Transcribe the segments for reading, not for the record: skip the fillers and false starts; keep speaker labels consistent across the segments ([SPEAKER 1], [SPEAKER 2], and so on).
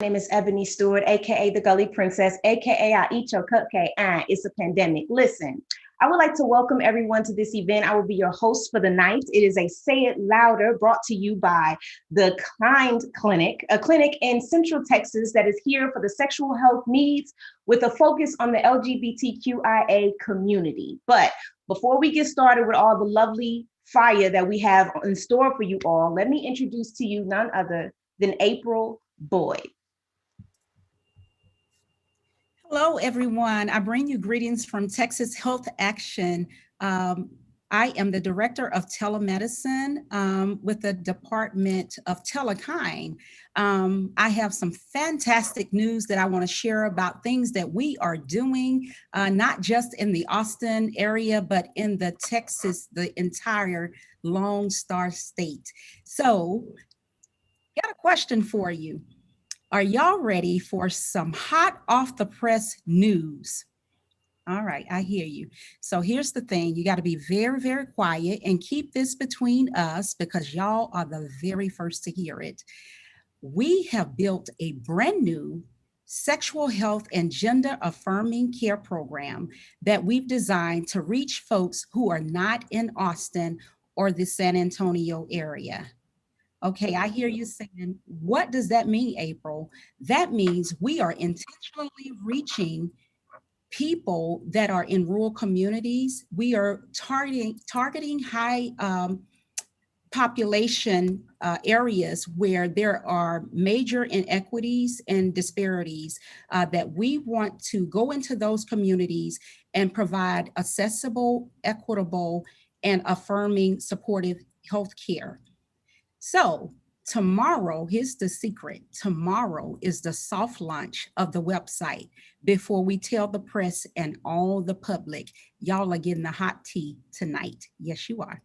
[SPEAKER 1] name is Ebony Stewart, aka the Gully Princess, aka I eat your cupcake. It's a pandemic. Listen, I would like to welcome everyone to this event. I will be your host for the night. It is a Say It Louder brought to you by the Kind Clinic, a clinic in Central Texas that is here for the sexual health needs with a focus on the LGBTQIA community. But before we get started with all the lovely fire that we have in store for you all, let me introduce to you none other than April Boyd.
[SPEAKER 2] Hello, everyone. I bring you greetings from Texas Health Action. I am the Director of Telemedicine with the Department of Telekind. I have some fantastic news that I want to share about things that we are doing, not just in the Austin area, but in the entire Lone Star State. So, got a question for you. Are y'all ready for some hot off the press news? All right, I hear you. So here's the thing. You got to be very, very quiet and keep this between us because y'all are the very first to hear it. We have built a brand new sexual health and gender affirming care program that we've designed to reach folks who are not in Austin or the San Antonio area. Okay, I hear you saying, what does that mean, April? That means we are intentionally reaching people that are in rural communities. We are targeting high population areas where there are major inequities and disparities that we want to go into those communities and provide accessible, equitable, and affirming supportive health care. So tomorrow, here's the secret. Tomorrow is the soft launch of the website before we tell the press and all the public, y'all are getting the hot tea tonight. Yes, you are.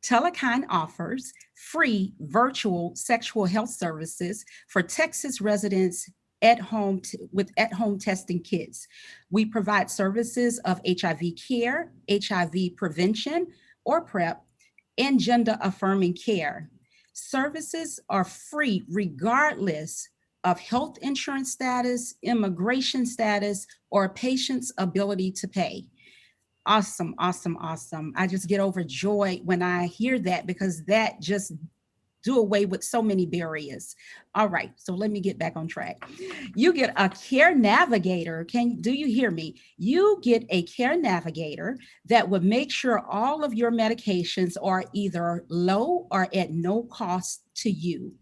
[SPEAKER 2] Telekind offers free virtual sexual health services for Texas residents at home with at-home testing kits. We provide services of HIV care, HIV prevention or PrEP, and gender affirming care. Services are free regardless of health insurance status, immigration status, or a patient's ability to pay. Awesome, awesome, awesome. I just get overjoyed when I hear that because that just do away with so many barriers. All right, so let me get back on track. You get a care navigator. Do you hear me? You get a care navigator that would make sure all of your medications are either low or at no cost to you.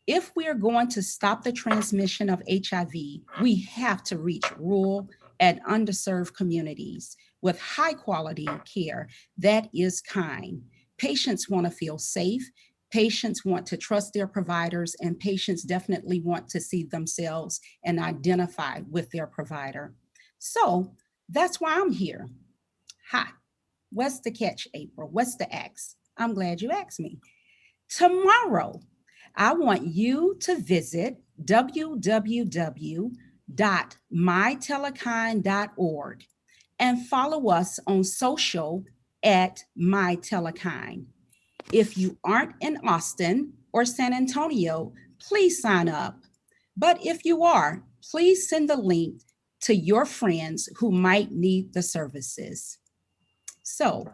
[SPEAKER 2] If we are going to stop the transmission of HIV, we have to reach rural and underserved communities with high quality care that is kind. Patients want to feel safe. Patients want to trust their providers, and patients definitely want to see themselves and identify with their provider. So that's why I'm here. Hi, what's the catch, April? What's the X? I'm glad you asked me. Tomorrow, I want you to visit www.mytelekind.org and follow us on social at mytelekind. If you aren't in Austin or San Antonio, please sign up. But if you are, please send the link to your friends who might need the services. So,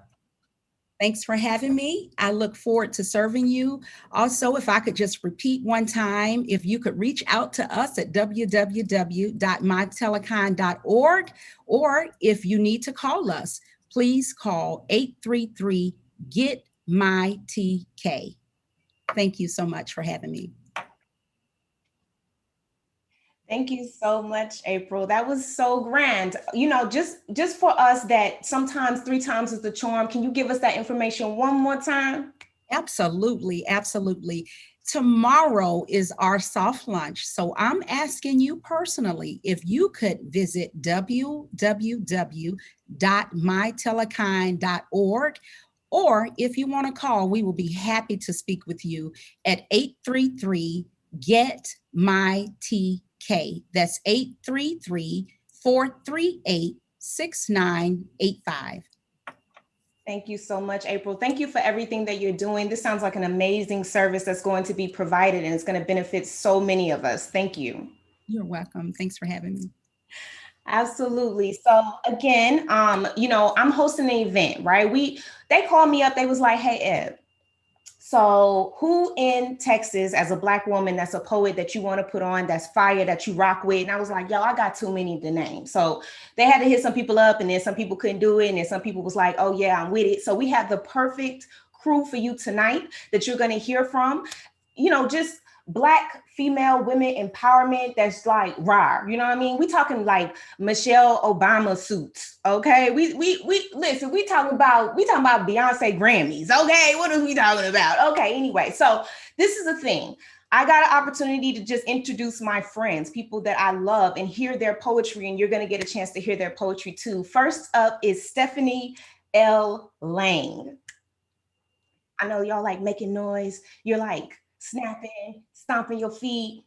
[SPEAKER 2] thanks for having me. I look forward to serving you. Also, if I could just repeat one time, if you could reach out to us at www.mytelekind.org, or if you need to call us, please call 833-GET-MY-TK. Thank you so much for having me.
[SPEAKER 1] Thank you so much, April. That was so grand. You know, just for us that sometimes 3 times is the charm. Can you give us that information one more time?
[SPEAKER 2] Absolutely, absolutely. Tomorrow is our soft launch. So I'm asking you personally if you could visit www.mytelekind.org, or if you want to call, we will be happy to speak with you at 833-GET-MY-TK. That's 833-438-6985.
[SPEAKER 1] Thank you so much, April. Thank you for everything that you're doing. This sounds like an amazing service that's going to be provided, and it's going to benefit so many of us. Thank you.
[SPEAKER 2] You're welcome. Thanks for having me.
[SPEAKER 1] Absolutely. So again, I'm hosting an event, right? They called me up, they was like, hey Eb, so who in Texas as a Black woman that's a poet that you want to put on, that's fire, that you rock with? And I was like, yo, I got too many to name. So they had to hit some people up, and then some people couldn't do it. And then some people was like, oh yeah, I'm with it. So we have the perfect crew for you tonight that you're going to hear from. Just Black female women empowerment that's like raw. You know what I mean? We talking like Michelle Obama suits. Okay. We listen, we talking about Beyonce Grammys. Okay. What are we talking about? Okay, anyway. So this is the thing. I got an opportunity to just introduce my friends, people that I love, and hear their poetry, and you're gonna get a chance to hear their poetry too. First up is Stephanie L. Lang. I know y'all like making noise. You're like snapping, stomping your feet.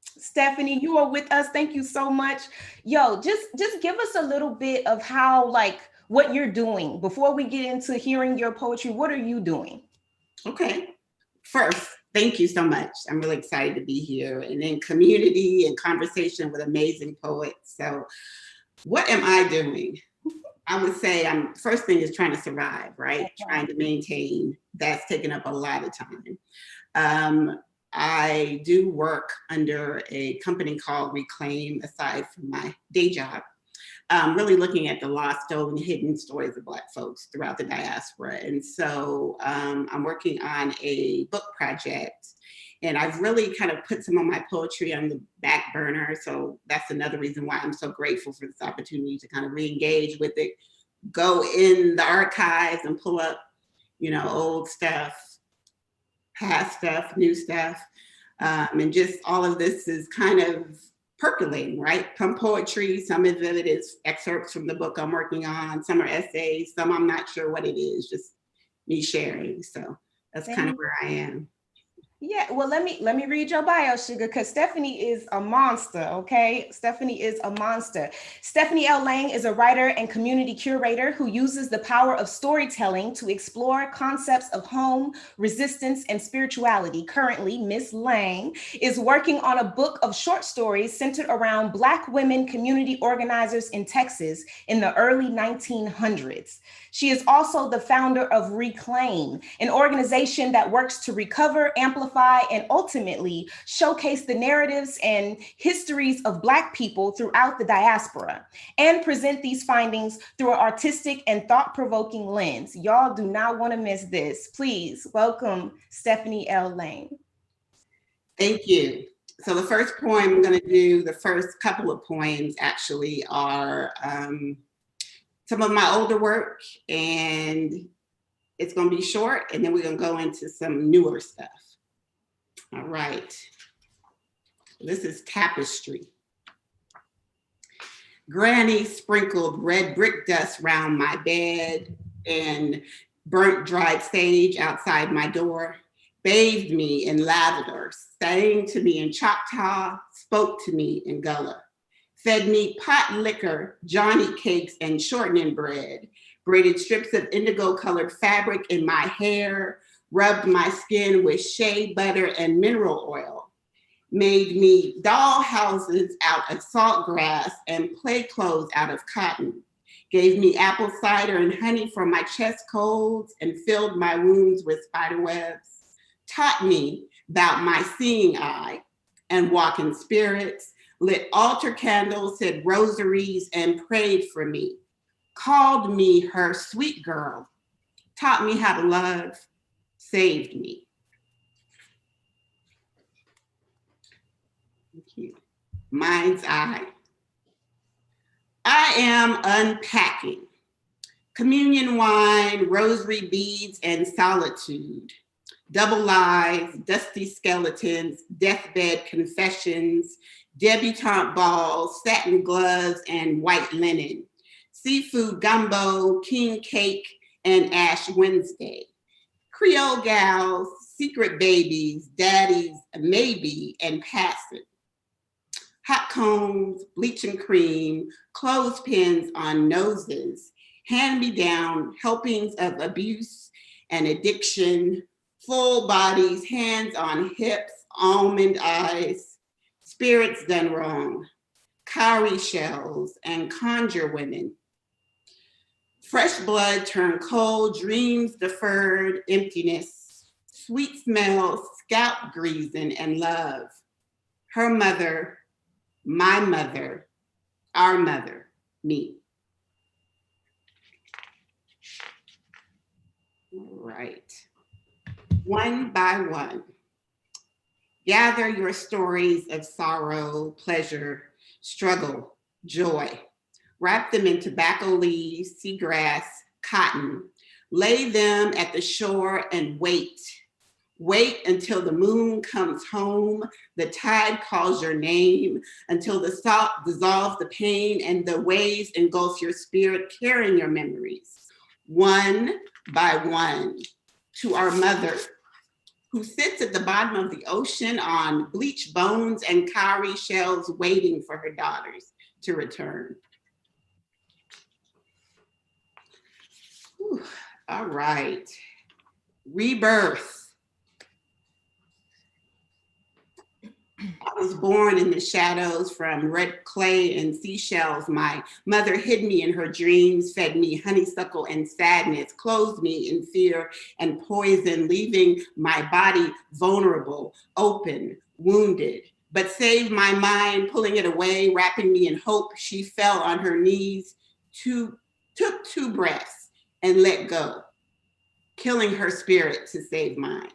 [SPEAKER 1] Stephanie, you are with us. Thank you so much. Yo, just give us a little bit of how, like, what you're doing before we get into hearing your poetry. What are you doing?
[SPEAKER 3] Okay. First, thank you so much. I'm really excited to be here and in community and conversation with amazing poets. So, what am I doing? I would say first thing is trying to survive, right?
[SPEAKER 1] Okay.
[SPEAKER 3] Trying to maintain. That's taken up a lot of time. I do work under a company called Reclaim, aside from my day job. Really looking at the lost, stolen, hidden stories of Black folks throughout the diaspora. And so I'm working on a book project, and I've really kind of put some of my poetry on the back burner. So that's another reason why I'm so grateful for this opportunity to kind of re-engage with it, go in the archives and pull up, old stuff, past stuff, new stuff. And just all of this is kind of percolating, right? Some poetry, some of it is excerpts from the book I'm working on, some are essays, some I'm not sure what it is, just me sharing. So that's kind of where I am.
[SPEAKER 1] Yeah, well, let me read your bio, Sugar, because Stephanie is a monster, okay? Stephanie is a monster. Stephanie L. Lang is a writer and community curator who uses the power of storytelling to explore concepts of home, resistance, and spirituality. Currently, Miss Lang is working on a book of short stories centered around Black women community organizers in Texas in the early 1900s. She is also the founder of Reclaim, an organization that works to recover, amplify, and ultimately showcase the narratives and histories of Black people throughout the diaspora, and present these findings through an artistic and thought-provoking lens. Y'all do not want to miss this. Please welcome Stephanie L. Lang.
[SPEAKER 3] Thank you. So the first poem I'm going to do, the first couple of poems actually are some of my older work, and it's going to be short, and then we're going to go into some newer stuff. All right. This is Tapestry. Granny sprinkled red brick dust round my bed and burnt dried sage outside my door, bathed me in lavender, sang to me in Choctaw, spoke to me in Gully, fed me pot liquor, Johnny cakes, and shortening bread, braided strips of indigo-colored fabric in my hair, rubbed my skin with shea butter and mineral oil, made me doll houses out of salt grass and play clothes out of cotton, gave me apple cider and honey for my chest colds and filled my wounds with spider webs, taught me about my seeing eye and walking spirits, lit altar candles, said rosaries, and prayed for me, called me her sweet girl, taught me how to love, saved me. Thank you. Mind's eye. I am unpacking. Communion wine, rosary beads, and solitude. Double lies, dusty skeletons, deathbed confessions, debutante balls, satin gloves, and white linen. Seafood gumbo, king cake, and Ash Wednesday. Creole gals, secret babies, daddies, maybe, and passing. Hot combs, bleaching cream, clothespins on noses, hand-me-down helpings of abuse and addiction, full bodies, hands on hips, almond eyes, spirits done wrong, cowrie shells, and conjure women. Fresh blood turned cold, dreams deferred, emptiness, sweet smell, scalp greasing, and love. Her mother, my mother, our mother, me. All right. One by one, gather your stories of sorrow, pleasure, struggle, joy. Wrap them in tobacco leaves, seagrass, cotton. Lay them at the shore and wait. Wait until the moon comes home, the tide calls your name, until the salt dissolves the pain and the waves engulf your spirit, carrying your memories, one by one, to our mother, who sits at the bottom of the ocean on bleached bones and cowrie shells, waiting for her daughters to return. Whew. All right, rebirth. I was born in the shadows from red clay and seashells. My mother hid me in her dreams, fed me honeysuckle and sadness, clothed me in fear and poison, leaving my body vulnerable, open, wounded, but saved my mind, pulling it away, wrapping me in hope. She fell on her knees, took 2 breaths and let go, killing her spirit to save mine.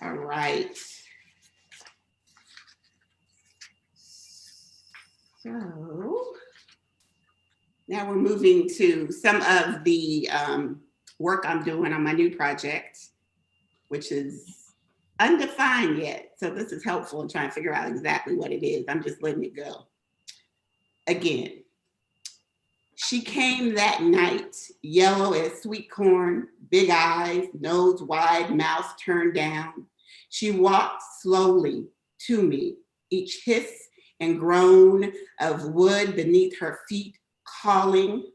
[SPEAKER 3] All right. So now we're moving to some of the work I'm doing on my new project, which is undefined yet. So this is helpful in trying to figure out exactly what it is. I'm just letting it go. Again, she came that night, yellow as sweet corn, big eyes, nose wide, mouth turned down. She walked slowly to me, each hiss and groan of wood beneath her feet, calling.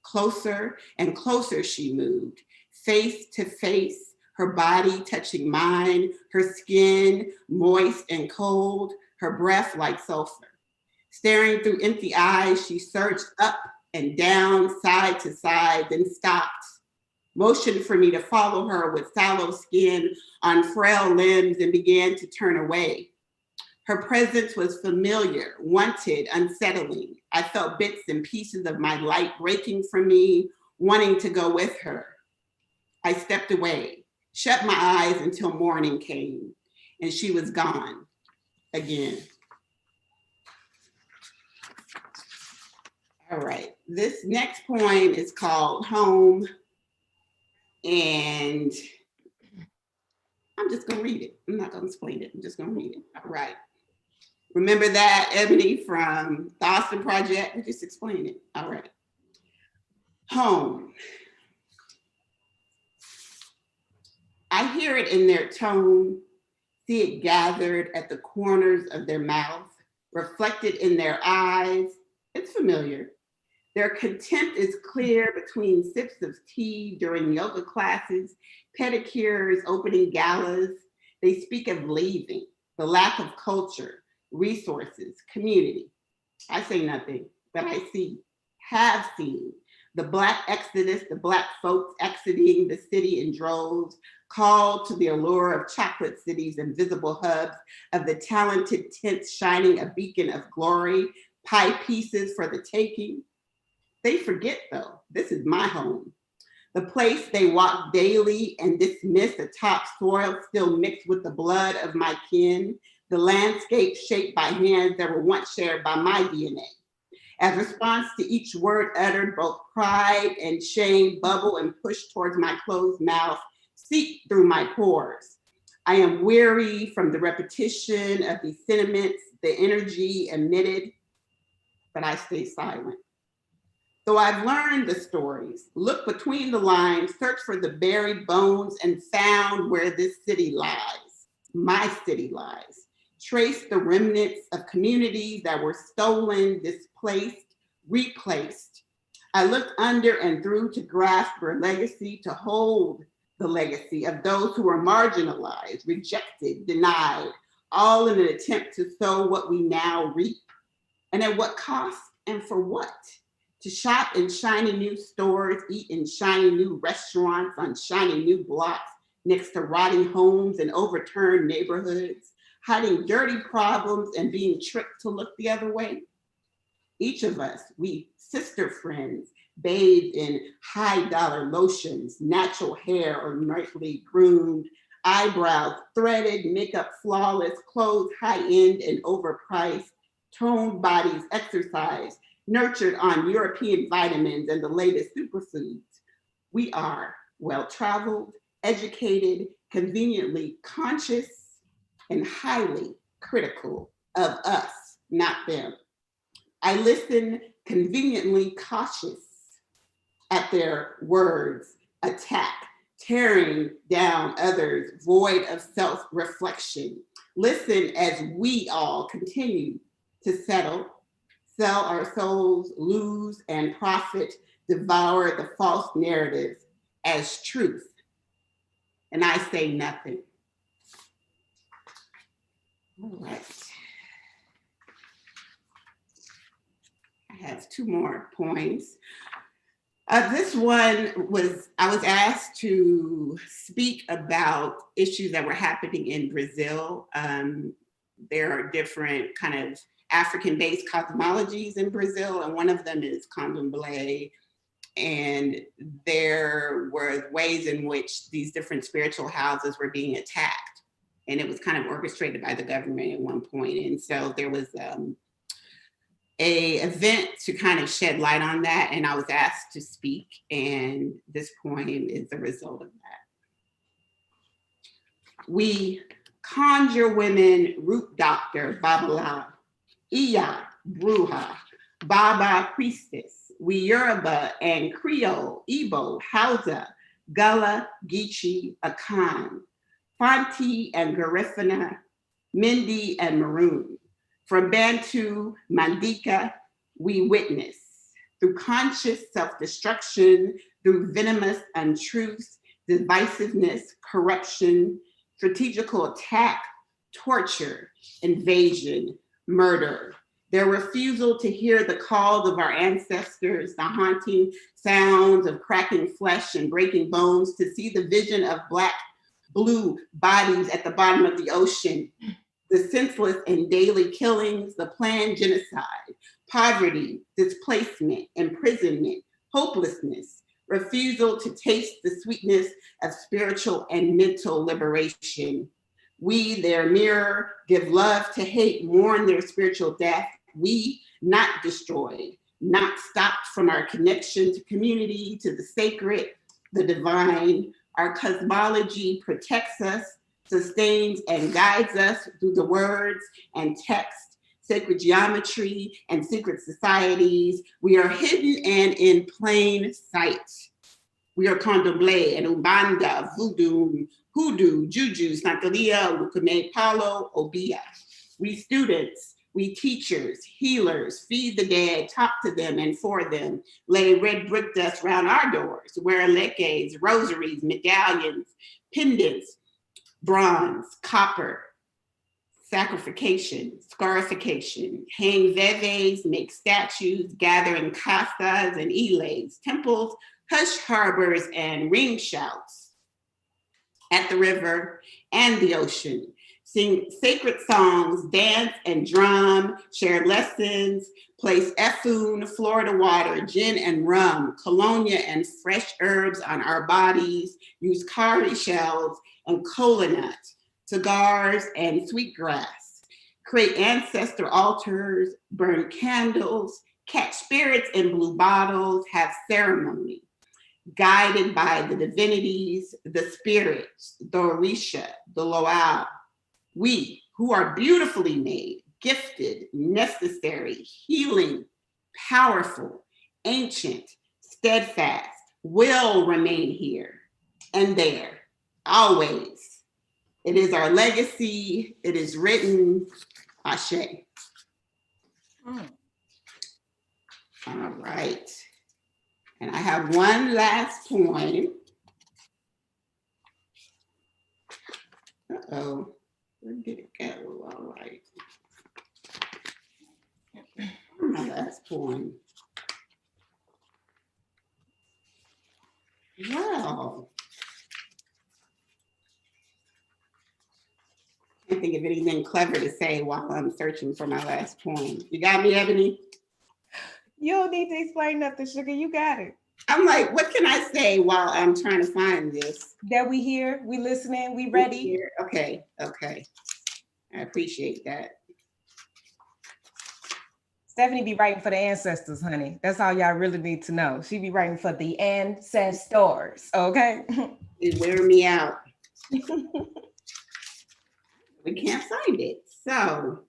[SPEAKER 3] Closer and closer she moved, face to face, her body touching mine, her skin moist and cold, her breath like sulfur. Staring through empty eyes, she searched up and down, side to side, then stopped, motioned for me to follow her with sallow skin on frail limbs, and began to turn away. Her presence was familiar, wanted, unsettling. I felt bits and pieces of my light breaking from me, wanting to go with her. I stepped away, shut my eyes until morning came, and she was gone again. All right, this next poem is called Home, and I'm just gonna read it. I'm not gonna explain it, I'm just gonna read it. All right. Remember that, Ebony, from the Austin Project? I just explained it. All right. Home. I hear it in their tone, see it gathered at the corners of their mouth, reflected in their eyes. It's familiar. Their contempt is clear between sips of tea during yoga classes, pedicures, opening galas. They speak of leaving, the lack of culture, resources, community. I say nothing, but I see, have seen the Black exodus, the Black folks exiting the city in droves, called to the allure of chocolate cities and visible hubs of the talented tents shining a beacon of glory, pie pieces for the taking. They forget though, this is my home. The place they walk daily and dismiss atop soil still mixed with the blood of my kin, the landscape shaped by hands that were once shared by my DNA. As response to each word uttered, both pride and shame bubble and push towards my closed mouth, seep through my pores. I am weary from the repetition of these sentiments, the energy emitted, but I stay silent. Though I've learned the stories, looked between the lines, searched for the buried bones, and found where this city lies, my city lies. Traced the remnants of communities that were stolen, displaced, replaced. I looked under and through to grasp her legacy, to hold the legacy of those who were marginalized, rejected, denied, all in an attempt to sow what we now reap. And at what cost and for what? To shop in shiny new stores, eat in shiny new restaurants on shiny new blocks next to rotting homes and overturned neighborhoods, hiding dirty problems and being tricked to look the other way. Each of us, we sister friends, bathed in high dollar lotions, natural hair or nicely groomed, eyebrows threaded, makeup flawless, clothes high end and overpriced, toned bodies exercised, nurtured on European vitamins and the latest superfoods. We are well-traveled, educated, conveniently conscious, and highly critical of us, not them. I listen conveniently cautious at their words, attack, tearing down others, void of self-reflection. Listen as we all continue to settle, sell our souls, lose and profit, devour the false narratives as truth. And I say nothing. All right. I have two more points. This one was, I was asked to speak about issues that were happening in Brazil. There are different kind of African-based cosmologies in Brazil, and one of them is candomblé. And there were ways in which these different spiritual houses were being attacked. And it was kind of orchestrated by the government at one point. And so there was a event to kind of shed light on that, and I was asked to speak, and this poem is the result of that. We conjure women, root doctor, Babala, Iya, Bruja, Baba, priestess. We Yoruba and Creole, Igbo, Hausa, Gullah, Geechee, Akan, Fanti and Garifuna, Mindi and Maroon. From Bantu, Mandika, we witness. Through conscious self-destruction, through venomous untruths, divisiveness, corruption, strategical attack, torture, invasion, murder. Their refusal to hear the calls of our ancestors, the haunting sounds of cracking flesh and breaking bones, to see the vision of Black, blue bodies at the bottom of the ocean, the senseless and daily killings, the planned genocide, poverty, displacement, imprisonment, hopelessness, refusal to taste the sweetness of spiritual and mental liberation. We, their mirror, give love to hate, mourn their spiritual death. We, not destroyed, not stopped from our connection to community, to the sacred, the divine. Our cosmology protects us, sustains and guides us through the words and text, sacred geometry and secret societies. We are hidden and in plain sight. We are candomblé and umbanda, voodoo, hoodoo, juju, santeria, lukume, palo, obia. We students, we teachers, healers, feed the dead, talk to them and for them, lay red brick dust round our doors, wear lekes, rosaries, medallions, pendants, bronze, copper, sacrification, scarification, hang veves, make statues, gather in casas and ilays, temples, hush harbors and ring shouts at the river and the ocean, sing sacred songs, dance and drum, share lessons, place efun, Florida water, gin and rum, colonia and fresh herbs on our bodies, use cowrie shells and cola nut, cigars and sweetgrass, create ancestor altars, burn candles, catch spirits in blue bottles, have ceremony, guided by the divinities, the spirits, the Orisha, the Loa. We, who are beautifully made, gifted, necessary, healing, powerful, ancient, steadfast, will remain here and there, always. It is our legacy. It is written, Ashe. All right. And I have one last poem. Uh-oh. Where did it go? All right. My last poem. Wow. I can't think of anything clever to say while I'm searching for my last poem. You got me, Ebony?
[SPEAKER 1] You don't need to explain nothing, sugar. You got it.
[SPEAKER 3] I'm like, what can I say while I'm trying to find this?
[SPEAKER 1] That we here, we listening, we ready.
[SPEAKER 3] Okay. I appreciate that.
[SPEAKER 1] Stephanie be writing for the ancestors, honey. That's all y'all really need to know. She be writing for the ancestors, okay?
[SPEAKER 3] It wear me out. We can't find it. So,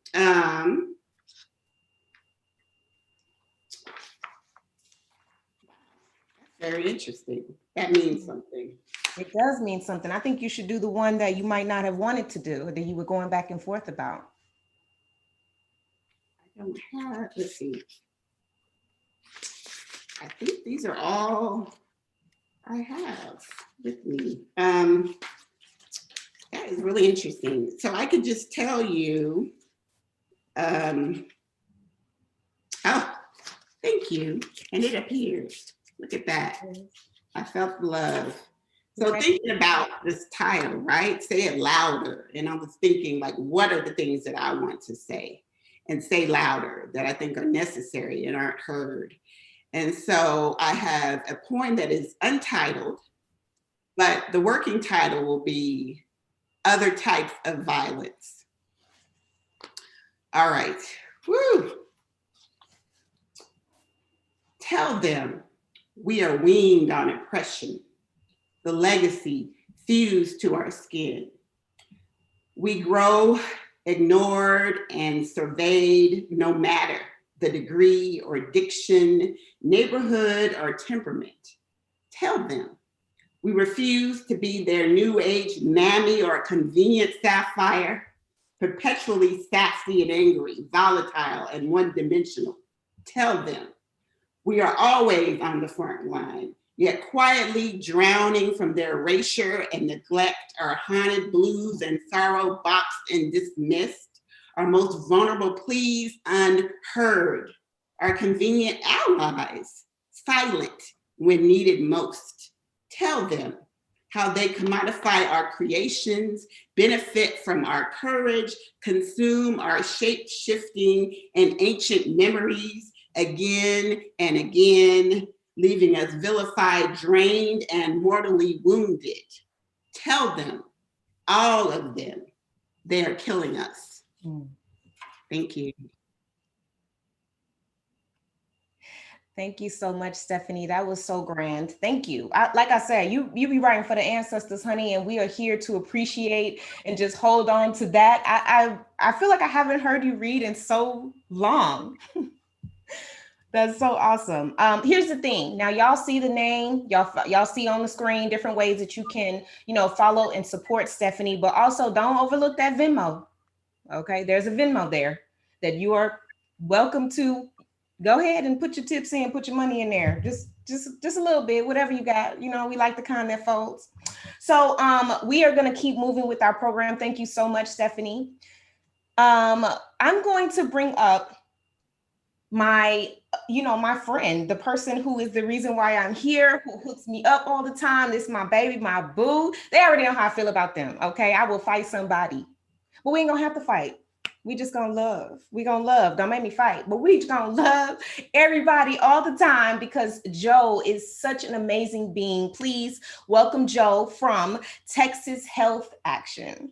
[SPEAKER 3] very interesting. That means something.
[SPEAKER 1] It does mean something. I think you should do the one that you might not have wanted to do, or that you were going back and forth about.
[SPEAKER 3] I don't have, let's see. I think these are all I have with me. That is really interesting. So I could just tell you, oh, thank you. And it appears. Look at that. I felt the love. So thinking about this title, right? Say it louder. And I was thinking, like, what are the things that I want to say and say louder that I think are necessary and aren't heard? And so I have a poem that is untitled, but the working title will be Other Types of Violence. All right. Woo. Tell them we are weaned on oppression, the legacy fused to our skin. We grow ignored and surveyed, no matter the degree or diction, neighborhood or temperament. Tell them we refuse to be their new age mammy or a convenient sapphire, perpetually sassy and angry, volatile and one-dimensional. Tell them we are always on the front line, yet quietly drowning from their erasure and neglect, our haunted blues and sorrow boxed and dismissed, our most vulnerable pleas unheard, our convenient allies silent when needed most. Tell them how they commodify our creations, benefit from our courage, consume our shape-shifting and ancient memories again and again, leaving us vilified, drained, and mortally wounded. Tell them, all of them, they are killing us. Thank you.
[SPEAKER 1] Thank you so much, Stephanie. That was so grand. Thank you. Like I said, you be writing for the ancestors, honey, and we are here to appreciate and just hold on to that. I feel like I haven't heard you read in so long. That's so awesome. Here's the thing. Now, y'all see the name, y'all see on the screen different ways that you can, follow and support Stephanie, but also don't overlook that Venmo. Okay, there's a Venmo there that you are welcome to. Go ahead and put your tips in, put your money in there. Just a little bit, whatever you got. We like the kind that folds. So we are going to keep moving with our program. Thank you so much, Stephanie. I'm going to bring up my friend, the person who is the reason why I'm here, who hooks me up all the time. This is my baby, my boo. They already know how I feel about them. Okay, I will fight somebody, but we ain't gonna have to fight. We just gonna love. We gonna love. Don't make me fight, but we just gonna love everybody all the time because Joe is such an amazing being. Please welcome Joe from Texas Health Action.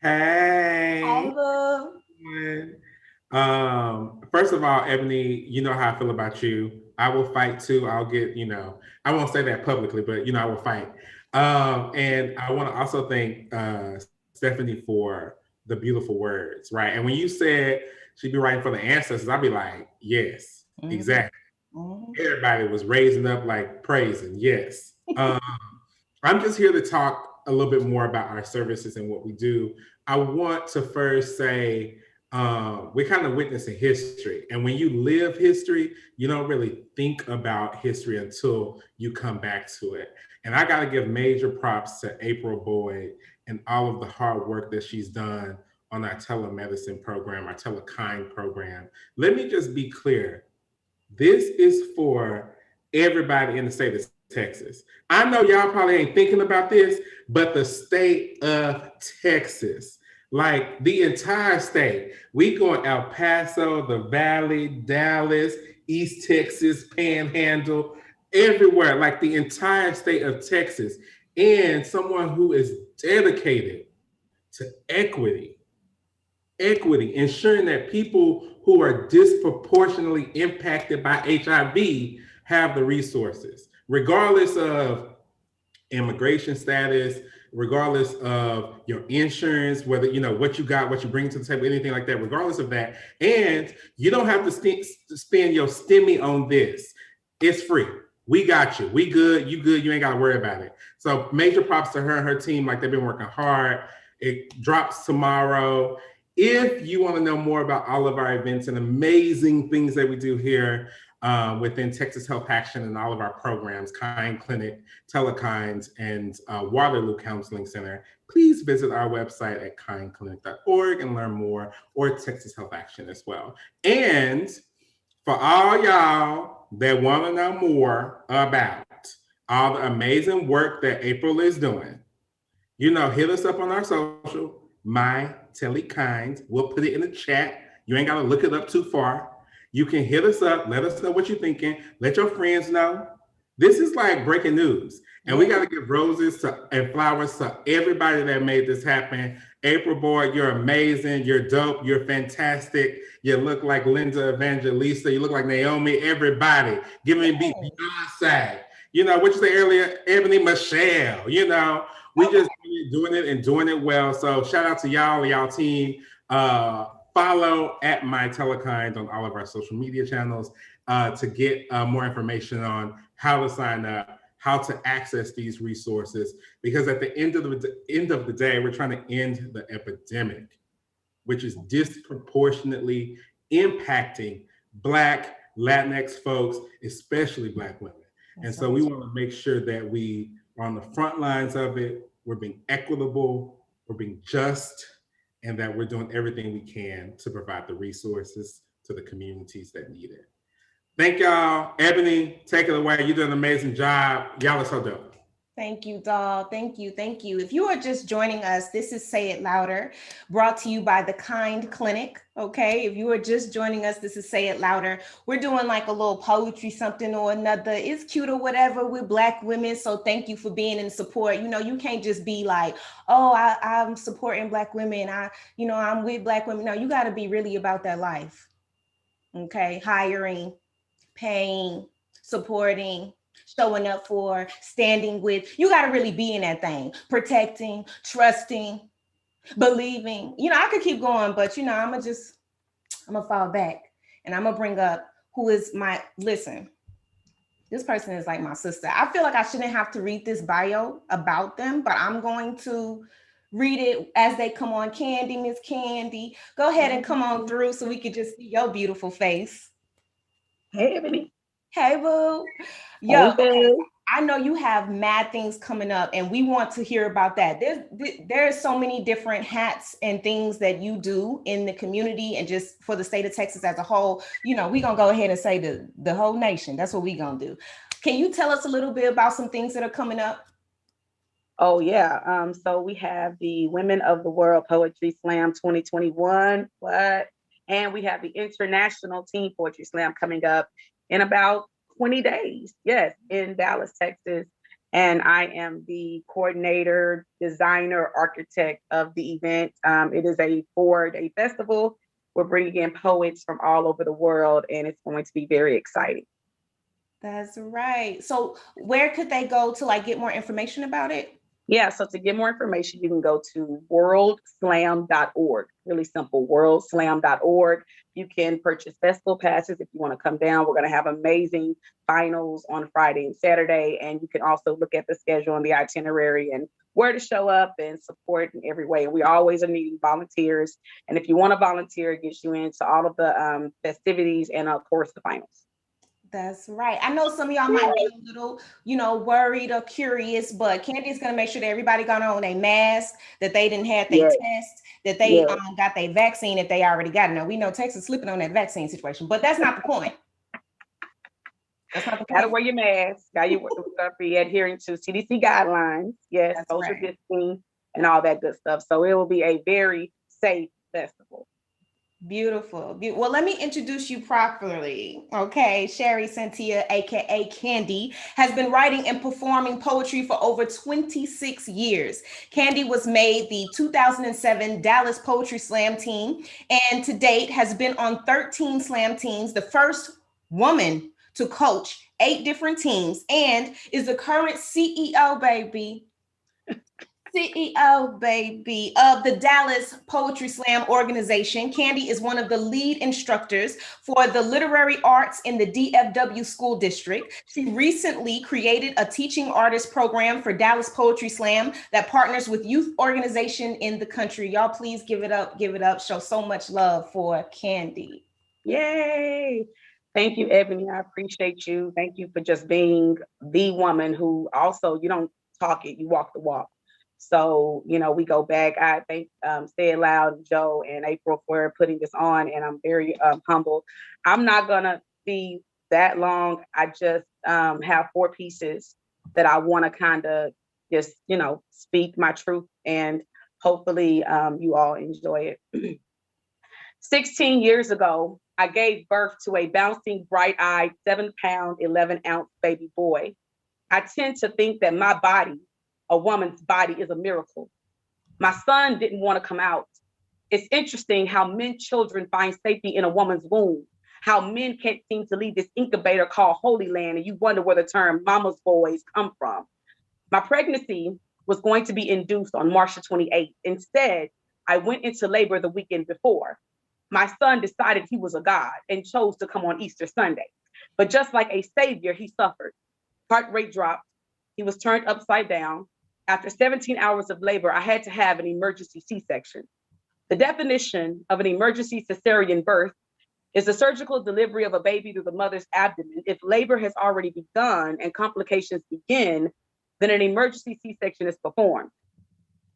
[SPEAKER 4] Hey.
[SPEAKER 1] Hi, love.
[SPEAKER 4] First of all, Ebony, you know how I feel about you. I will fight too. I'll get, I won't say that publicly, but I will fight. And I want to also thank Stephanie for the beautiful words, right? And when you said she'd be writing for the ancestors, I'd be like, yes, exactly. Everybody was raising up like praising, yes. I'm just here to talk a little bit more about our services and what we do. I want to first say, we're kind of witnessing history. And when you live history, you don't really think about history until you come back to it. And I got to give major props to April Boyd and all of the hard work that she's done on our telemedicine program, our telekind program. Let me just be clear. This is for everybody in the state of Texas. I know y'all probably ain't thinking about this, but the state of Texas, like the entire state, we go El Paso, the Valley, Dallas, East Texas, Panhandle, everywhere, like the entire state of Texas, and someone who is dedicated to equity, ensuring that people who are disproportionately impacted by HIV have the resources, regardless of immigration status, regardless of your insurance, whether you know what you got, what you bring to the table, anything like that, regardless of that. And you don't have to spend your stimmy on this. It's free. We got you. We good. You good. You ain't got to worry about it. So major props to her and her team. Like they've been working hard. It drops tomorrow. If you want to know more about all of our events and amazing things that we do here within Texas Health Action and all of our programs, Kind Clinic, Telekinds, and Waterloo Counseling Center, please visit our website at kindclinic.org and learn more, or Texas Health Action as well. And for all y'all that want to know more about all the amazing work that April is doing, you know, hit us up on our social, My Telekind. We'll put it in the chat. You ain't got to look it up too far. You can hit us up. Let us know what you're thinking. Let your friends know. This is like breaking news. And we got to give roses and flowers to everybody that made this happen. April Boyd, you're amazing. You're dope. You're fantastic. You look like Linda Evangelista. You look like Naomi. Everybody. Give me Beyonce. You know, what you say earlier, Ebony Michelle. You know, we just doing it and doing it well. So shout out to y'all team. Follow at My Telekind on all of our social media channels to get more information on how to sign up, how to access these resources. Because at the end of the day, we're trying to end the epidemic, which is disproportionately impacting Black, Latinx folks, especially Black women. And so we want to make sure that we are on the front lines of it. We're being equitable, we're being just, and that we're doing everything we can to provide the resources to the communities that need it. Thank y'all. Ebony, take it away. You did an amazing job. Y'all are so dope.
[SPEAKER 1] Thank you, doll. Thank you. Thank you. If you are just joining us, this is Say It Louder, brought to you by the Kind Clinic. Okay. If you are just joining us, this is Say It Louder. We're doing like a little poetry, something or another. It's cute or whatever with Black women. So thank you for being in support. You know, you can't just be like, oh, I'm supporting Black women. I'm with Black women. No, you got to be really about that life. Okay. Hiring, paying, supporting, showing up for, standing with. You got to really be in that thing, protecting, trusting, believing. You know, I could keep going, but you know, I'm gonna fall back and I'm gonna bring up who is listen, this person is like my sister. I feel like I shouldn't have to read this bio about them, but I'm going to read it as they come on. Candy, Miss Candy, go ahead and come on through so we could just see your beautiful face.
[SPEAKER 5] Hey, Ebony.
[SPEAKER 1] Hey, boo. Yo, okay. I know you have mad things coming up and we want to hear about that. There's so many different hats and things that you do in the community and just for the state of Texas as a whole. You know, we're going to go ahead and say the whole nation. That's what we're going to do. Can you tell us a little bit about some things that are coming up?
[SPEAKER 5] Oh, yeah. So we have the Women of the World Poetry Slam 2021. And we have the International Teen Poetry Slam coming up in about 20 days, yes, in Dallas, Texas. And I am the coordinator, designer, architect of the event. It is a 4-day festival. We're bringing in poets from all over the world, and it's going to be very exciting.
[SPEAKER 1] That's right. So where could they go to like get more information about it?
[SPEAKER 5] Yeah, so to get more information, you can go to worldslam.org. Really simple, worldslam.org. You can purchase festival passes if you want to come down. We're going to have amazing finals on Friday and Saturday. And you can also look at the schedule and the itinerary and where to show up and support in every way. And we always are needing volunteers. And if you want to volunteer, it gets you into all of the festivities and of course the finals.
[SPEAKER 1] That's right. I know some of y'all might be a little, worried or curious, but Candy's gonna make sure that everybody got on a mask, that they didn't have their
[SPEAKER 5] Yes,
[SPEAKER 1] test, that they
[SPEAKER 5] yes.
[SPEAKER 1] got their vaccine if they already got it. Now we know Texas slipping on that vaccine situation, but that's not the point. That's not the
[SPEAKER 5] Gotta
[SPEAKER 1] point.
[SPEAKER 5] wear your mask. Gotta be adhering to CDC guidelines. Yes,
[SPEAKER 1] That's
[SPEAKER 5] social
[SPEAKER 1] right.
[SPEAKER 5] distancing and all that good stuff. So it will be a very safe festival.
[SPEAKER 1] Beautiful. Well, let me introduce you properly. Okay. Sherry Cintia, aka Candy, has been writing and performing poetry for over 26 years. Candy was made the 2007 Dallas Poetry Slam team and to date has been on 13 slam teams, the first woman to coach 8 different teams, and is the current CEO, baby. CEO, baby, of the Dallas Poetry Slam organization. Candy is one of the lead instructors for the literary arts in the DFW school district. She recently created a teaching artist program for Dallas Poetry Slam that partners with youth organization in the country. Y'all please give it up, show so much love for Candy.
[SPEAKER 5] Yay. Thank you, Ebony. I appreciate you. Thank you for just being the woman who also, you don't talk it, you walk the walk. So, we go back. I thank Say It Loud, Joe, and April for putting this on, and I'm very humbled. I'm not going to be that long. I just have 4 pieces that I want to kind of just, speak my truth, and hopefully you all enjoy it. 16 years ago, I gave birth to a bouncing, bright-eyed, 7-pound, 11-ounce baby boy. I tend to think that my body, a woman's body, is a miracle. My son didn't want to come out. It's interesting how children find safety in a woman's womb, how men can't seem to leave this incubator called Holy Land, and you wonder where the term mama's boys come from. My pregnancy was going to be induced on March the 28th. Instead, I went into labor the weekend before. My son decided he was a God and chose to come on Easter Sunday. But just like a savior, he suffered. Heart rate dropped. He was turned upside down. After 17 hours of labor, I had to have an emergency C-section. The definition of an emergency cesarean birth is the surgical delivery of a baby through the mother's abdomen. If labor has already begun and complications begin, then an emergency C-section is performed.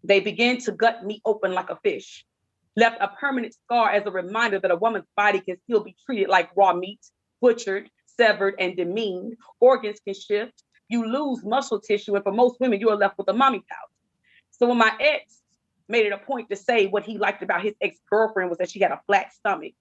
[SPEAKER 5] They begin to gut me open like a fish, left a permanent scar as a reminder that a woman's body can still be treated like raw meat, butchered, severed, and demeaned. Organs can shift. You lose muscle tissue, and for most women, you are left with a mommy pouch. So when my ex made it a point to say what he liked about his ex-girlfriend was that she had a flat stomach,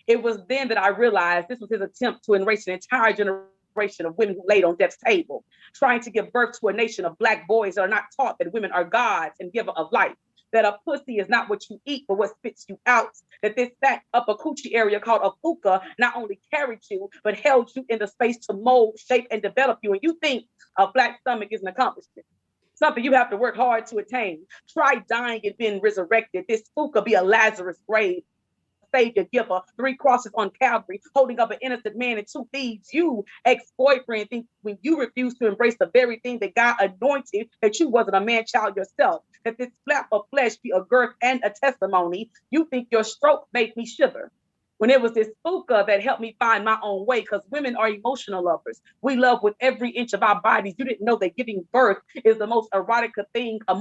[SPEAKER 5] it was then that I realized this was his attempt to erase an entire generation of women who laid on death's table, trying to give birth to a nation of Black boys that are not taught that women are gods and giver of life, that a pussy is not what you eat, but what spits you out, that this fat upper coochie area called a fuka not only carried you, but held you in the space to mold, shape, and develop you. And you think a flat stomach is an accomplishment, something you have to work hard to attain. Try dying and being resurrected. This fuka be a Lazarus grave, savior giver, 3 crosses on Calvary, holding up an innocent man and 2 thieves. You, ex-boyfriend, think when you refuse to embrace the very thing that God anointed, that you wasn't a man child yourself, that this flap of flesh be a girth and a testimony. You think your stroke made me shiver, when it was this fuka that helped me find my own way, because women are emotional lovers. We love with every inch of our bodies. You didn't know that giving birth is the most erotic thing a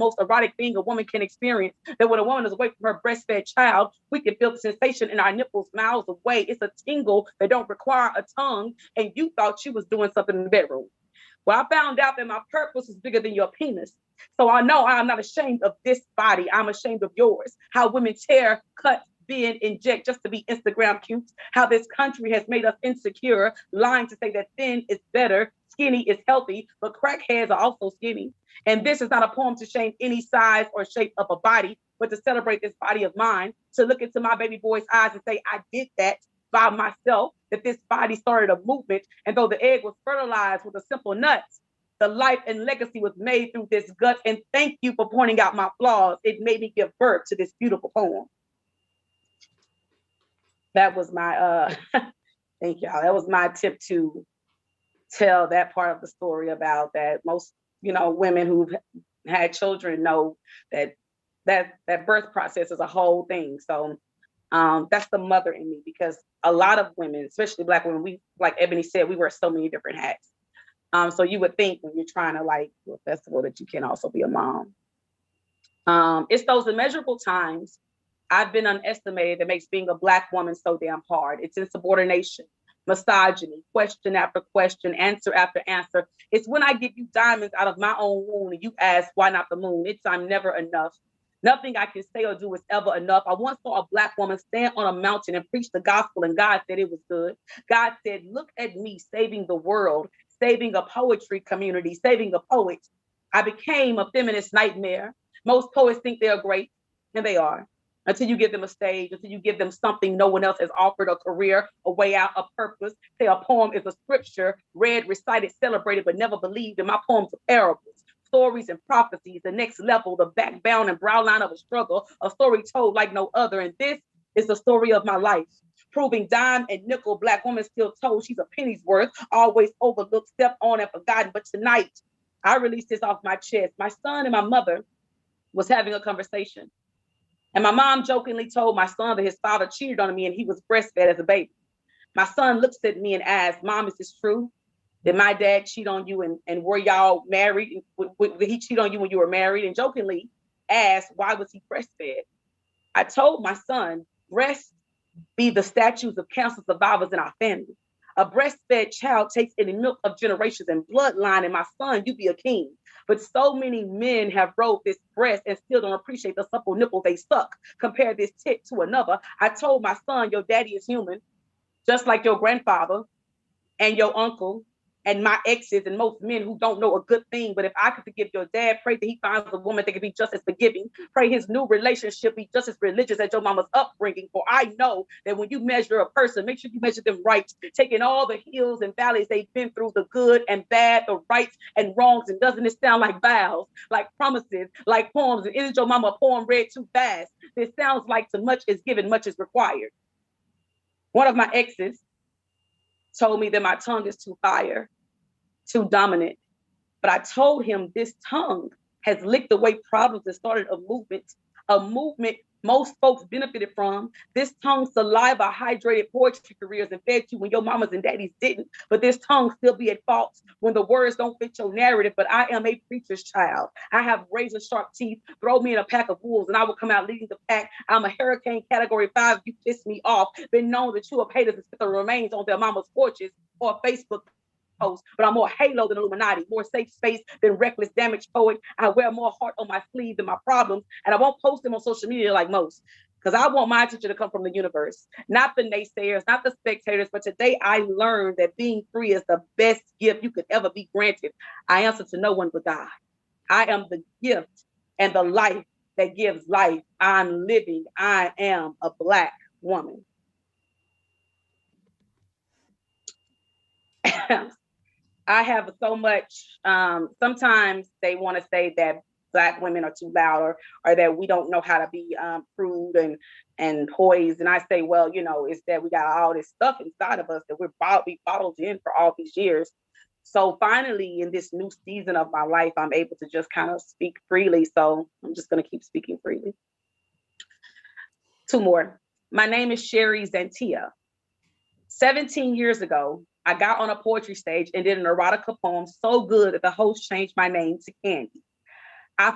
[SPEAKER 5] woman can experience. That when a woman is away from her breastfed child, we can feel the sensation in our nipples miles away. It's a tingle that don't require a tongue, and you thought you was doing something in the bedroom. Well, I found out that my purpose is bigger than your penis. So I know I'm not ashamed of this body. I'm ashamed of yours. How women tear, cut, bend, inject just to be Instagram cute. How this country has made us insecure, lying to say that thin is better, skinny is healthy, but crackheads are also skinny. And this is not a poem to shame any size or shape of a body, but to celebrate this body of mine, to look into my baby boy's eyes and say, I did that by myself, that this body started a movement. And though the egg was fertilized with a simple nut, the life and legacy was made through this gut. And thank you for pointing out my flaws. It made me give birth to this beautiful poem. That was my thank y'all. That was my tip to tell that part of the story about that. Most, women who've had children know that birth process is a whole thing. So That's the mother in me, because a lot of women, especially Black women, we, like Ebony said, we wear so many different hats. So you would think when you're trying to like do a festival that you can also be a mom. It's those immeasurable times I've been underestimated that makes being a Black woman so damn hard. It's insubordination, misogyny, question after question, answer after answer. It's when I give you diamonds out of my own womb and you ask, why not the moon? It's I'm never enough. Nothing I can say or do is ever enough. I once saw a Black woman stand on a mountain and preach the gospel, and God said it was good. God said, look at me saving the world, saving a poetry community, saving a poet. I became a feminist nightmare. Most poets think they're great, and they are, until you give them a stage, until you give them something no one else has offered, a career, a way out, a purpose. Say a poem is a scripture, read, recited, celebrated, but never believed. And my poems are parables, stories and prophecies, the next level, the backbound and brow line of a struggle, a story told like no other. And this is the story of my life, proving dime and nickel Black woman still told she's a penny's worth, always overlooked, stepped on and forgotten. But tonight, I released this off my chest. My son and my mother was having a conversation. And my mom jokingly told my son that his father cheated on me and he was breastfed as a baby. My son looks at me and asks, Mom, is this true? Did my dad cheat on you and were y'all married? Did he cheat on you when you were married? And jokingly asked, why was he breastfed? I told my son, breasts be the statues of cancer survivors in our family. A breastfed child takes in the milk of generations and bloodline, and my son, you be a king. But so many men have rode this breast and still don't appreciate the supple nipple they suck. Compare this tit to another. I told my son, your daddy is human, just like your grandfather and your uncle and my exes and most men who don't know a good thing. But if I could forgive your dad, pray that he finds a woman that can be just as forgiving. Pray his new relationship be just as religious as your mama's upbringing. For I know that when you measure a person, make sure you measure them right, taking all the hills and valleys they've been through, the good and bad, the rights and wrongs. And doesn't it sound like vows, like promises, like poems? And isn't your mama a poem read too fast? This sounds like too much is given, much is required. One of my exes told me that my tongue is too fire, too dominant. But I told him this tongue has licked away problems and started a movement most folks benefited from. This tongue saliva hydrated poetry careers and fed you when your mamas and daddies didn't. But this tongue still be at fault when the words don't fit your narrative. But I am a preacher's child. I have razor sharp teeth. Throw me in a pack of wolves and I will come out leading the pack. I'm a hurricane category 5. You piss me off. Been known to chew up haters and spit the remains on their mama's porches or Facebook post, but I'm more Halo than Illuminati, more safe space than reckless damage poet. I wear more heart on my sleeve than my problems, and I won't post them on social media like most, because I want my attention to come from the universe, not the naysayers, not the spectators. But today I learned that being free is the best gift you could ever be granted. I answer to no one but God. I am the gift and the life that gives life. I'm living. I am a Black woman. I have so much, sometimes they want to say that Black women are too loud or that we don't know how to be prude and poised. And I say, well, you know, it's that we got all this stuff inside of us that we bottled in for all these years. So finally, in this new season of my life, I'm able to just kind of speak freely. So I'm just going to keep speaking freely. 2 more. My name is Sherry Cintia. 17 years ago, I got on a poetry stage and did an erotica poem so good that the host changed my name to Candy. I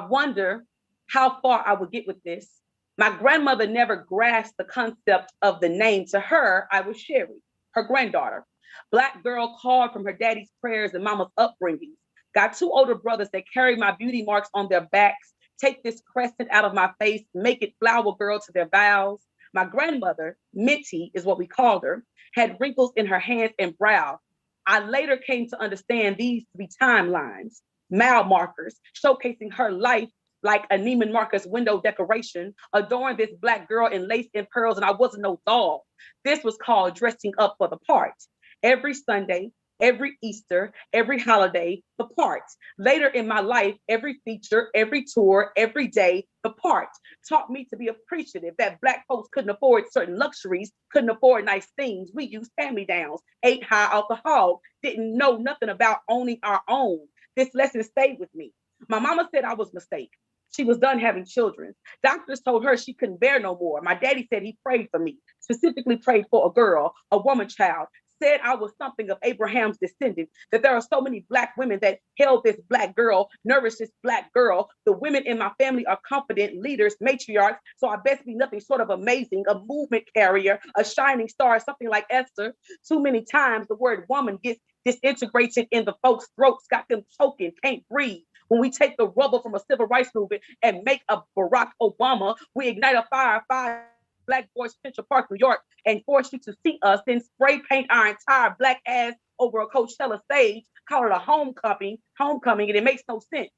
[SPEAKER 5] wonder how far I would get with this. My grandmother never grasped the concept of the name. To her, I was Sherry, her granddaughter. Black girl called from her daddy's prayers and mama's upbringing. Got 2 older brothers that carry my beauty marks on their backs. Take this crescent out of my face, make it flower girl to their vows. My grandmother, Mitty is what we called her, had wrinkles in her hands and brow. I later came to understand these to be timelines, mile markers, showcasing her life like a Neiman Marcus window decoration, adorned this Black girl in lace and pearls, and I wasn't no doll. This was called dressing up for the part. Every Sunday, every Easter, every holiday, the part. Later in my life, every feature, every tour, every day, the part. Taught me to be appreciative that Black folks couldn't afford certain luxuries, couldn't afford nice things. We used hand-me-downs, ate high off the hog, didn't know nothing about owning our own. This lesson stayed with me. My mama said I was a mistake. She was done having children. Doctors told her she couldn't bear no more. My daddy said he prayed for me, specifically prayed for a girl, a woman child, said I was something of Abraham's descendant, that there are so many Black women that held this Black girl, nourished this Black girl. The women in my family are confident leaders, matriarchs, so I best be nothing short of amazing, a movement carrier, a shining star, something like Esther. Too many times the word woman gets disintegrated in the folks' throats, got them choking, can't breathe. When we take the rubble from a civil rights movement and make a Barack Obama, we ignite a fire, Black Boys, Central Park, New York, and force you to see us, then spray paint our entire Black ass over a Coachella stage, call it a homecoming, and it makes no sense.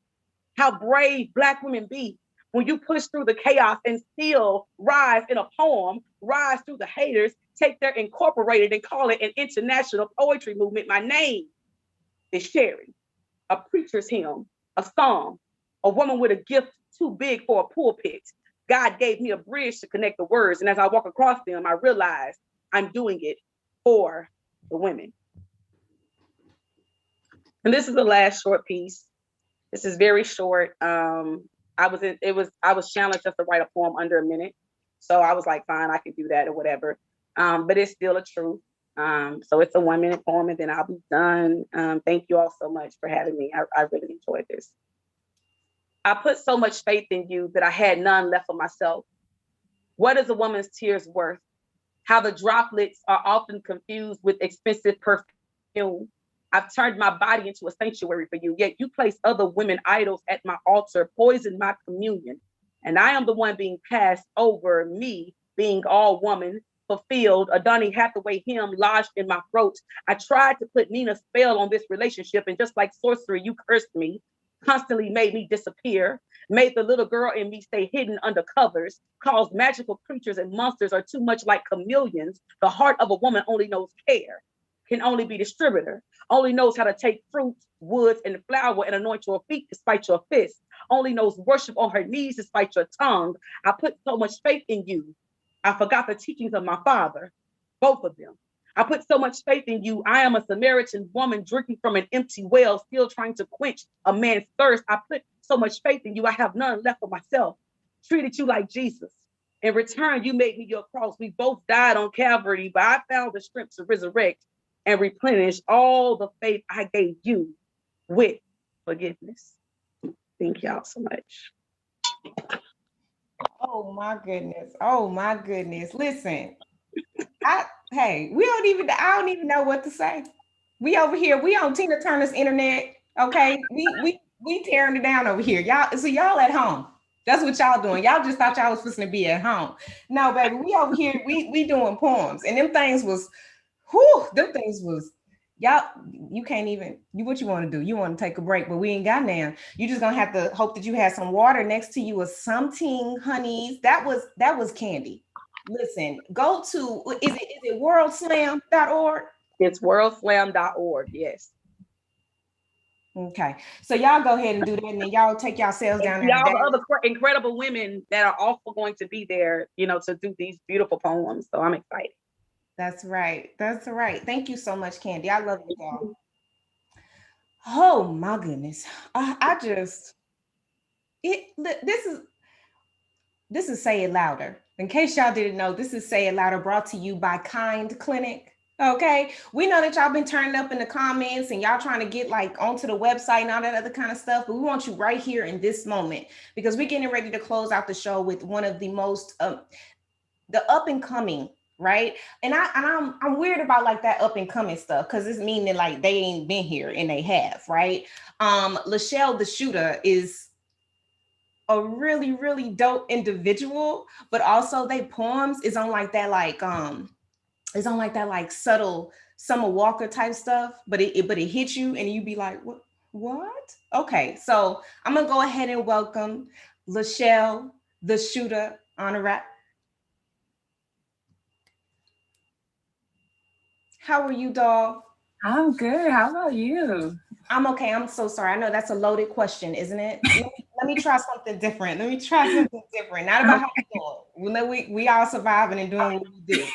[SPEAKER 5] How brave Black women be when you push through the chaos and still rise in a poem, rise through the haters, take their incorporated and call it an international poetry movement. My name is Sherry, a preacher's hymn, a psalm, a woman with a gift too big for a pulpit. God gave me a bridge to connect the words. And as I walk across them, I realize I'm doing it for the women. And this is the last short piece. This is very short. I was challenged just to write a poem under a minute. So I was like, fine, I can do that or whatever. But it's still a truth. So it's a 1 minute poem and then I'll be done. Thank you all so much for having me. I really enjoyed this. I put so much faith in you that I had none left for myself. What is a woman's tears worth? How the droplets are often confused with expensive perfume. I've turned my body into a sanctuary for you, yet you place other women idols at my altar, poison my communion. And I am the one being passed over, me being all woman, fulfilled, a Donny Hathaway hymn lodged in my throat. I tried to put Nina's spell on this relationship, and just like sorcery, you cursed me, constantly made me disappear, made the little girl in me stay hidden under covers, caused magical creatures and monsters are too much like chameleons. The heart of a woman only knows care, can only be distributor, only knows how to take fruits, woods, and flour and anoint your feet despite your fists, only knows worship on her knees despite your tongue. I put so much faith in you. I forgot the teachings of my father, both of them. I put so much faith in you. I am a Samaritan woman drinking from an empty well, still trying to quench a man's thirst. I put so much faith in you. I have none left for myself. Treated you like Jesus. In return, you made me your cross. We both died on Calvary, but I found the strength to resurrect and replenish all the faith I gave you with forgiveness. Thank y'all so much.
[SPEAKER 1] Oh my goodness. Oh my goodness. Listen, I don't even know what to say. We over here, we on Tina Turner's internet. Okay. We tearing it down over here. Y'all at home. That's what y'all doing. Y'all just thought y'all was supposed to be at home. No, baby, we over here, we doing poems. And them things was y'all, you can't even, what you want to do? You want to take a break, but we ain't got none. You just gonna have to hope that you had some water next to you or something, honeys. That was candy. Listen, go to, is it worldslam.org?
[SPEAKER 5] It's worldslam.org, yes.
[SPEAKER 1] Okay, so y'all go ahead and do that, and then y'all take yourselves down there.
[SPEAKER 5] Y'all the other incredible women that are also going to be there, to do these beautiful poems. So I'm excited. That's right.
[SPEAKER 1] Thank you so much, Candy. I love you all. Oh my goodness. This is Say It Louder. In case y'all didn't know, this is Say It Louder, brought to you by Kind Clinic. Okay, we know that y'all been turning up in the comments and y'all trying to get like onto the website and all that other kind of stuff, but we want you right here in this moment because we're getting ready to close out the show with one of the most the up and coming, right? And I'm weird about like that up and coming stuff because it's meaning like they ain't been here and they have, right? Lachelle the Shooter is a really, really dope individual, but also they poems is on like that subtle Summer Walker type stuff, but it hits you and you be like, what? Okay, so I'm gonna go ahead and welcome Lachelle the Shooter on a rap. How are you, doll?
[SPEAKER 6] I'm good. How about you?
[SPEAKER 1] I'm okay. I'm so sorry. I know that's a loaded question, isn't it? Let me try something different. Not about how you're doing. We all surviving and doing what we do.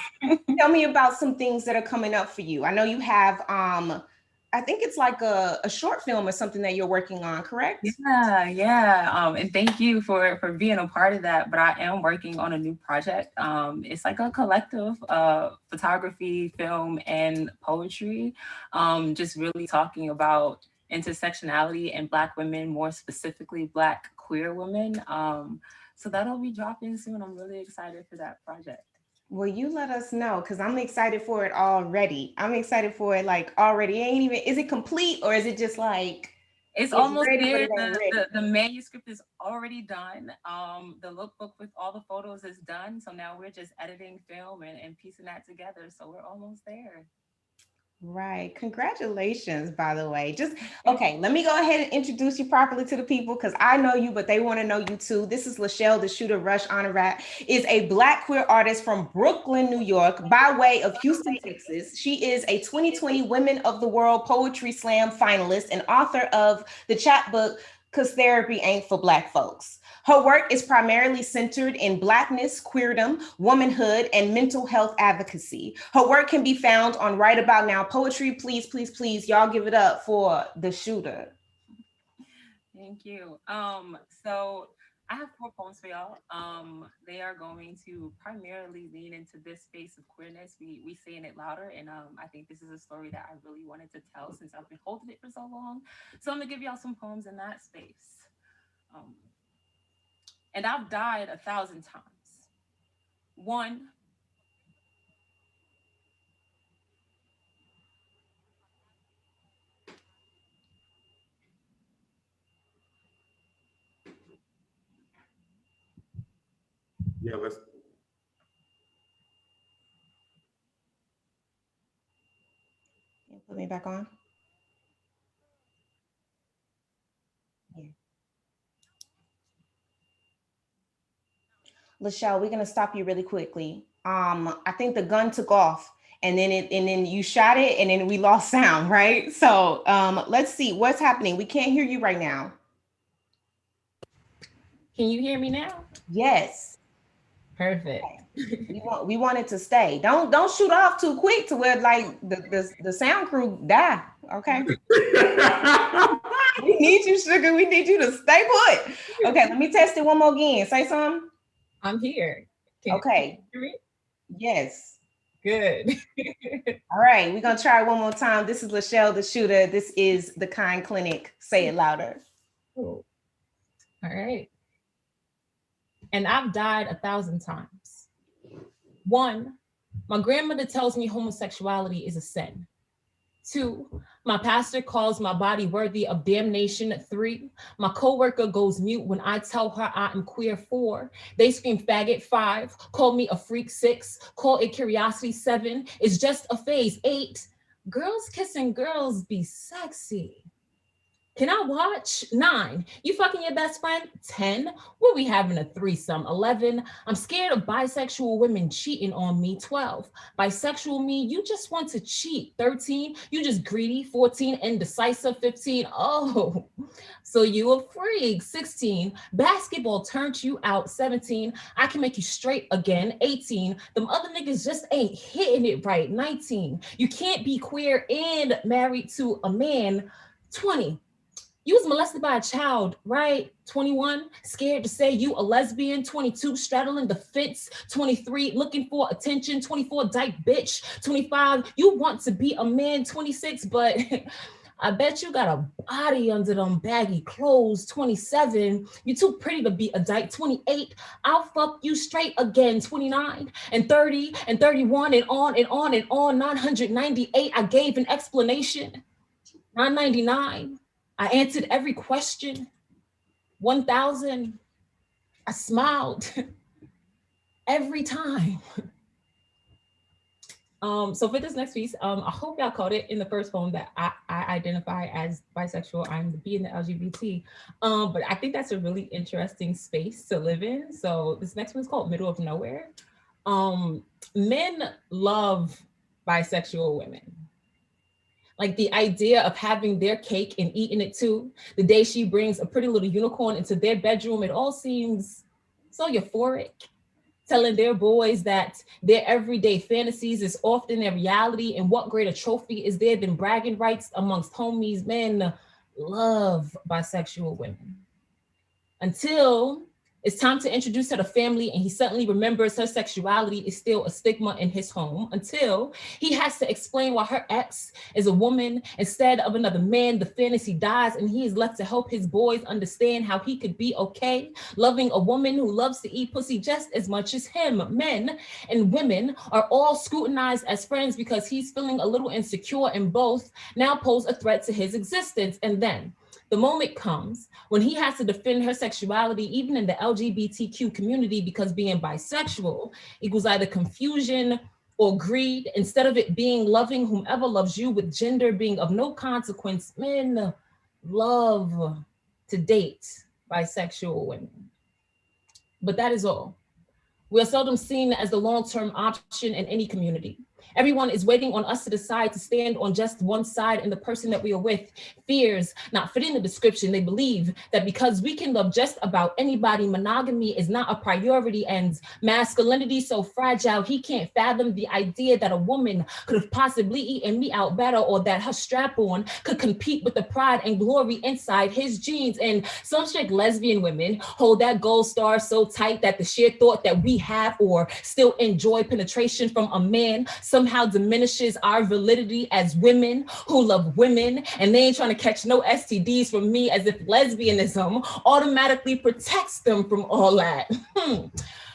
[SPEAKER 1] Tell me about some things that are coming up for you. I know you have I think it's like a short film or something that you're working on, correct?
[SPEAKER 6] Yeah. And thank you for being a part of that. But I am working on a new project. It's like a collective photography, film, and poetry. Just really talking about intersectionality and Black women, more specifically Black queer women. So that'll be dropping soon. I'm really excited for that project.
[SPEAKER 1] Well, you let us know, because I'm excited for it already. I'm excited for it like already. It ain't even, is it complete or is it just like
[SPEAKER 6] it's almost
[SPEAKER 1] ready,
[SPEAKER 6] there?
[SPEAKER 1] but it ain't ready?
[SPEAKER 6] The manuscript is already done. The lookbook with all the photos is done. So now we're just editing film and piecing that together. So we're almost there.
[SPEAKER 1] Right. Congratulations, by the way. Just okay, let me go ahead and introduce you properly to the people, because I know you, but they want to know you too. This is Lachelle, the Shooter Rush Honorat, is a Black queer artist from Brooklyn, New York, by way of Houston, Texas. She is a 2020 Women of the World Poetry Slam finalist and author of the chapbook, "'Cause Therapy Ain't for Black Folks." Her work is primarily centered in Blackness, queerdom, womanhood, and mental health advocacy. Her work can be found on Right About Now Poetry. Please, please, please, y'all give it up for the Shooter.
[SPEAKER 6] Thank you. So I have 4 poems for y'all. They are going to primarily lean into this space of queerness. We saying it louder, and I think this is a story that I really wanted to tell since I've been holding it for so long. So I'm gonna give y'all some poems in that space. And I've died 1,000 times. 1,
[SPEAKER 4] Yeah, let's.
[SPEAKER 1] Put me back on. Yeah. Lachelle, we're gonna stop you really quickly. I think the gun took off, and then you shot it, and then we lost sound, right? So let's see what's happening. We can't hear you right now.
[SPEAKER 6] can you hear me now?
[SPEAKER 1] Yes.
[SPEAKER 6] Perfect.
[SPEAKER 1] We want it to stay. Don't shoot off too quick to where like the sound crew die. Okay. We need you, sugar. We need you to stay put. Okay, let me test it one more again. Say something.
[SPEAKER 6] I'm here.
[SPEAKER 1] Okay.
[SPEAKER 6] Can you hear me?
[SPEAKER 1] Yes.
[SPEAKER 6] Good.
[SPEAKER 1] All right, we're gonna try it one more time. This is Lachelle, the Shooter. This is the Kind Clinic. Say it louder.
[SPEAKER 6] Cool. All right. And I've died 1,000 times. 1, my grandmother tells me homosexuality is a sin. 2, my pastor calls my body worthy of damnation. 3, my coworker goes mute when I tell her I am queer. 4, they scream faggot. 5, call me a freak. 6, call it curiosity. 7, it's just a phase. 8, girls kissing girls be sexy. Can I watch? 9, you fucking your best friend? 10, what we having a threesome? 11, I'm scared of bisexual women cheating on me. 12, bisexual me, you just want to cheat. 13, you just greedy. 14, indecisive. 15, oh, so you a freak. 16, basketball turned you out. 17, I can make you straight again. 18, them other niggas just ain't hitting it right. 19, you can't be queer and married to a man. 20, you was molested by a child, right? 21, scared to say you a lesbian. 22, straddling the fence. 23, looking for attention. 24, dyke bitch. 25, you want to be a man. 26, but I bet you got a body under them baggy clothes. 27, you too pretty to be a dyke. 28, I'll fuck you straight again. 29 and 30 and 31 and on and on and on. 998, I gave an explanation. 999, I answered every question. 1,000, I smiled every time. So for this next piece, I hope y'all caught it in the first poem that I identify as bisexual. I'm the B in the LGBT. But I think that's a really interesting space to live in. So this next one is called Middle of Nowhere. Men love bisexual women. Like the idea of having their cake and eating it too. The day she brings a pretty little unicorn into their bedroom, it all seems so euphoric. telling their boys that their everyday fantasies is often their reality, and what greater trophy is there than bragging rights amongst homies. Men love bisexual women until it's time to introduce her to family, and he suddenly remembers her sexuality is still a stigma in his home, until he has to explain why her ex is a woman instead of another man. The fantasy dies, and he is left to help his boys understand how he could be okay loving a woman who loves to eat pussy just as much as him. Men and women are all scrutinized as friends because he's feeling a little insecure, and both now pose a threat to his existence. And then the moment comes when he has to defend her sexuality, even in the LGBTQ community, because being bisexual equals either confusion or greed, instead of it being loving whomever loves you, with gender being of no consequence. Men love to date bisexual women. But that is all. We are seldom seen as the long-term option in any community. Everyone is waiting on us to decide to stand on just one side, and the person that we are with fears not fitting the description. They believe that because we can love just about anybody, monogamy is not a priority, and masculinity so fragile, he can't fathom the idea that a woman could have possibly eaten me out better, or that her strap-on could compete with the pride and glory inside his jeans. And some straight lesbian women hold that gold star so tight that the sheer thought that we have or still enjoy penetration from a man somehow diminishes our validity as women who love women, and they ain't trying to catch no STDs from me, as if lesbianism automatically protects them from all that.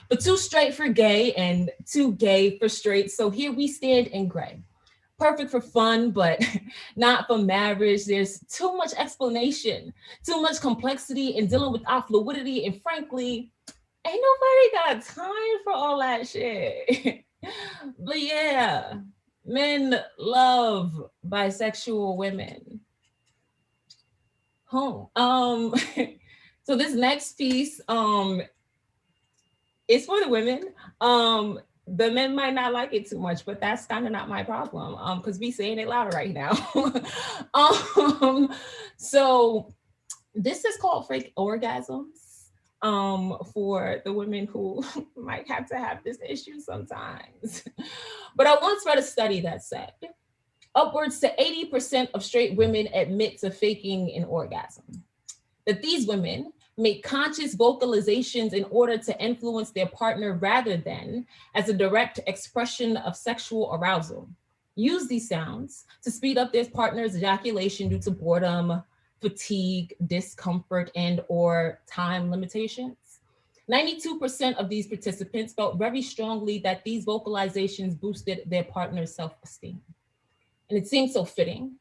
[SPEAKER 6] But too straight for gay and too gay for straight. So here we stand in gray. Perfect for fun, but not for marriage. There's too much explanation, too much complexity in dealing with our fluidity, and frankly, ain't nobody got time for all that shit. But yeah, men love bisexual women. So this next piece is for the women. The men might not like it too much, but that's kind of not my problem, because we saying it louder right now. So this is called Fake Orgasms. For the women who might have to have this issue sometimes. But I once read a study that said upwards to 80% of straight women admit to faking an orgasm. That these women make conscious vocalizations in order to influence their partner rather than as a direct expression of sexual arousal. Use these sounds to speed up their partner's ejaculation due to boredom, fatigue, discomfort, and or time limitations. 92% of these participants felt very strongly that these vocalizations boosted their partner's self-esteem. And it seems so fitting,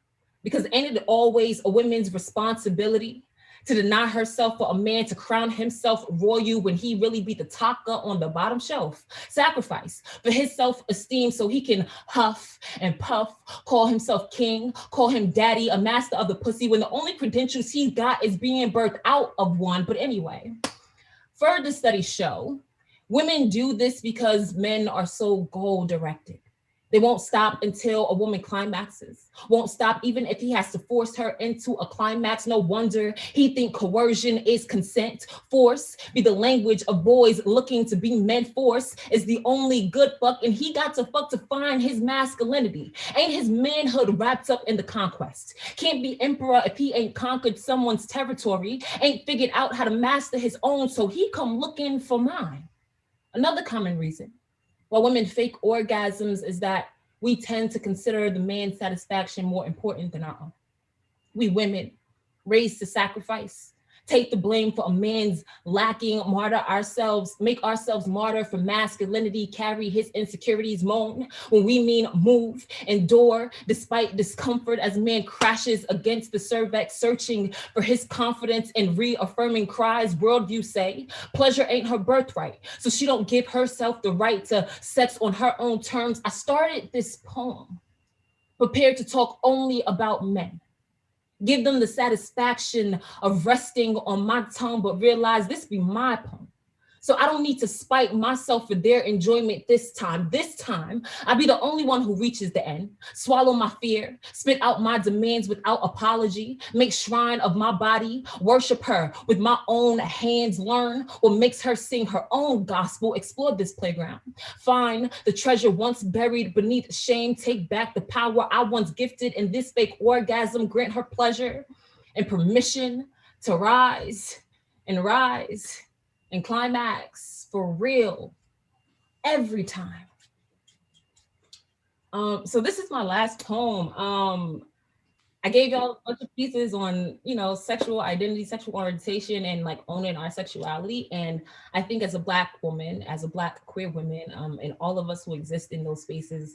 [SPEAKER 6] because ain't it always a woman's responsibility to deny herself for a man to crown himself royal when he really be the taka on the bottom shelf? Sacrifice for his self-esteem so he can huff and puff, call himself king, call him daddy, a master of the pussy, when the only credentials he got is being birthed out of one. But anyway, further studies show women do this because men are so goal-directed. They won't stop until a woman climaxes, won't stop even if he has to force her into a climax. No wonder he think coercion is consent. Force be the language of boys looking to be men. Force is the only good fuck, and he got to fuck to find his masculinity. Ain't his manhood wrapped up in the conquest? Can't be emperor if he ain't conquered someone's territory, ain't figured out how to master his own, so he come looking for mine. Another common reason why women fake orgasms is that we tend to consider the man's satisfaction more important than our own. We women, raised to sacrifice, take the blame for a man's lacking, martyr ourselves, make ourselves martyr for masculinity, carry his insecurities, moan when we mean move, endure despite discomfort as a man crashes against the cervix, searching for his confidence and reaffirming cries. Worldview say pleasure ain't her birthright, so she don't give herself the right to sex on her own terms. I started this poem prepared to talk only about men. Give them the satisfaction of resting on my tongue, but realize this be my poem. So I don't need to spite myself for their enjoyment this time. This time, I'll be the only one who reaches the end. Swallow my fear, spit out my demands without apology, make shrine of my body, worship her with my own hands, learn what makes her sing her own gospel, explore this playground. Find the treasure once buried beneath shame, take back the power I once gifted in this fake orgasm, grant her pleasure and permission to rise and rise and climax for real every time. So this is my last poem. I gave y'all a bunch of pieces on, sexual identity, sexual orientation, and like owning our sexuality. And I think as a Black woman, as a Black queer woman, and all of us who exist in those spaces,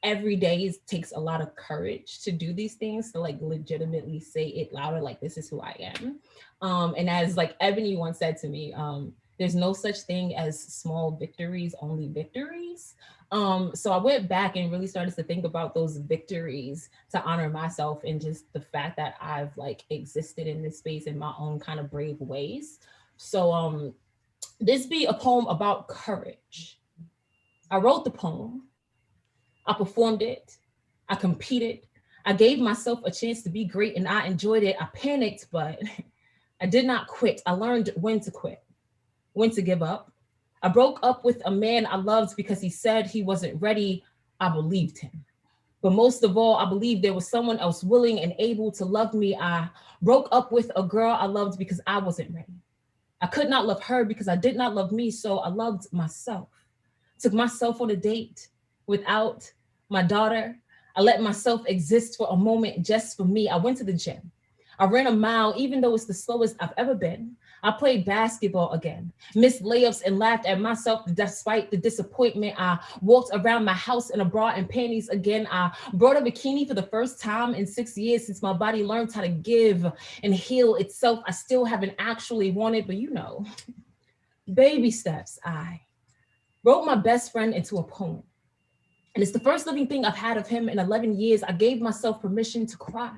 [SPEAKER 6] every day takes a lot of courage to do these things, to like legitimately say it louder, like this is who I am. And as like Ebony once said to me, there's no such thing as small victories, only victories. So I went back and really started to think about those victories to honor myself and just the fact that I've like existed in this space in my own kind of brave ways. So this be a poem about courage. I wrote the poem, I performed it, I competed, I gave myself a chance to be great and I enjoyed it. I panicked, but I did not quit. I learned when to quit, when to give up. I broke up with a man I loved because he said he wasn't ready. I believed him. But most of all, I believed there was someone else willing and able to love me. I broke up with a girl I loved because I wasn't ready. I could not love her because I did not love me, so I loved myself. Took myself on a date without my daughter. I let myself exist for a moment just for me. I went to the gym. I ran a mile, even though it's the slowest I've ever been. I played basketball again, missed layups and laughed at myself despite the disappointment. I walked around my house in a bra and panties again. I brought a bikini for the first time in 6 years since my body learned how to give and heal itself. I still haven't actually wanted, but baby steps. I wrote my best friend into a poem. And it's the first living thing I've had of him in 11 years. I gave myself permission to cry.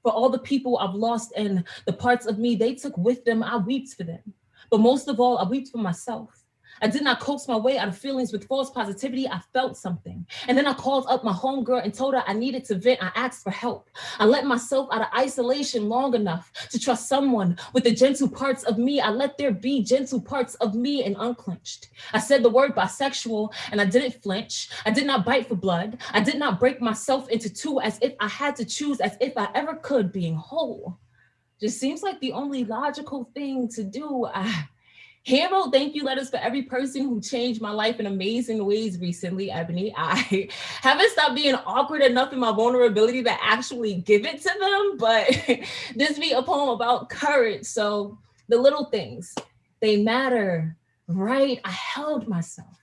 [SPEAKER 6] For all the people I've lost and the parts of me they took with them, I wept for them. But most of all, I wept for myself. I did not coax my way out of feelings with false positivity. I felt something. And then I called up my homegirl and told her I needed to vent. I asked for help. I let myself out of isolation long enough to trust someone with the gentle parts of me. I let there be gentle parts of me and unclenched. I said the word bisexual and I didn't flinch. I did not bite for blood. I did not break myself into two as if I had to choose, as if I ever could, being whole. Just seems like the only logical thing to do. Handwrote thank you letters for every person who changed my life in amazing ways recently, Ebony. I haven't stopped being awkward enough in my vulnerability to actually give it to them, but this be a poem about courage. So the little things, they matter, right? I held myself.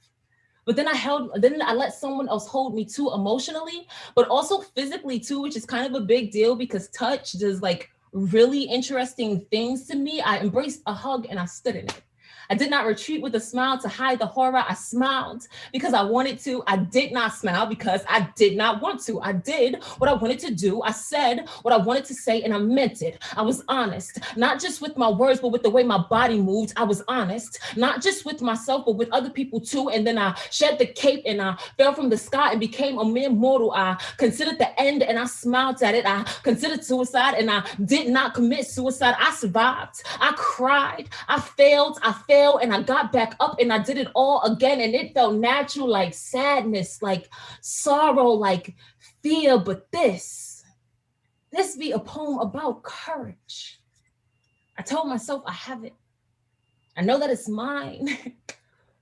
[SPEAKER 6] But then I let someone else hold me too emotionally, but also physically too, which is kind of a big deal because touch does like really interesting things to me. I embraced a hug and I stood in it. I did not retreat with a smile to hide the horror. I smiled because I wanted to. I did not smile because I did not want to. I did what I wanted to do. I said what I wanted to say and I meant it. I was honest, not just with my words, but with the way my body moved. I was honest, not just with myself, but with other people too. And then I shed the cape and I fell from the sky and became a mere mortal. I considered the end and I smiled at it. I considered suicide and I did not commit suicide. I survived. I cried. I failed and I got back up and I did it all again. And it felt natural, like sadness, like sorrow, like fear. But this be a poem about courage. I told myself I have it. I know that it's mine,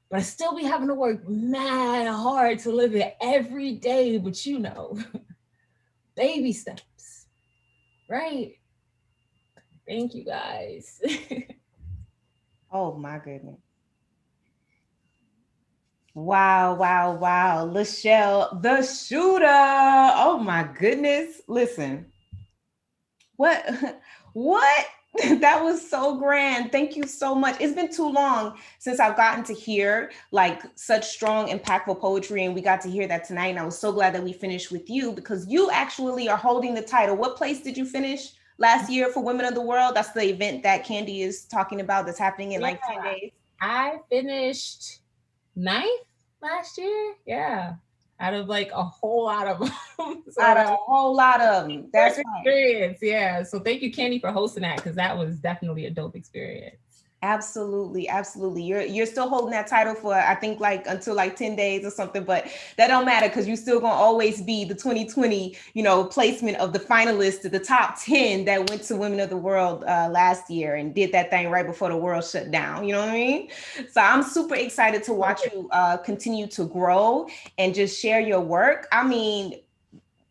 [SPEAKER 6] but I still be having to work mad hard to live it every day. But baby steps, right? Thank you guys.
[SPEAKER 1] Oh my goodness. Wow. Lachelle, the shooter. Oh my goodness. Listen. What? That was so grand. Thank you so much. It's been too long since I've gotten to hear like such strong, impactful poetry. And we got to hear that tonight. And I was so glad that we finished with you because you actually are holding the title. What place did you finish last year for Women of the World? That's the event that Candy is talking about that's happening in like 10 days.
[SPEAKER 6] I finished 9th last year. Yeah. Out of like a whole lot of them. So
[SPEAKER 1] Out of a whole lot of them. That's right.
[SPEAKER 6] Experience. Yeah. So thank you, Candy, for hosting that, because that was definitely a dope experience.
[SPEAKER 1] Absolutely, absolutely. You're still holding that title for, I think, like until like 10 days or something, but that don't matter because you're still gonna always be the 2020, placement of the finalists to the top 10 that went to Women of the World last year and did that thing right before the world shut down. You know what I mean? So I'm super excited to watch you continue to grow and just share your work. I mean,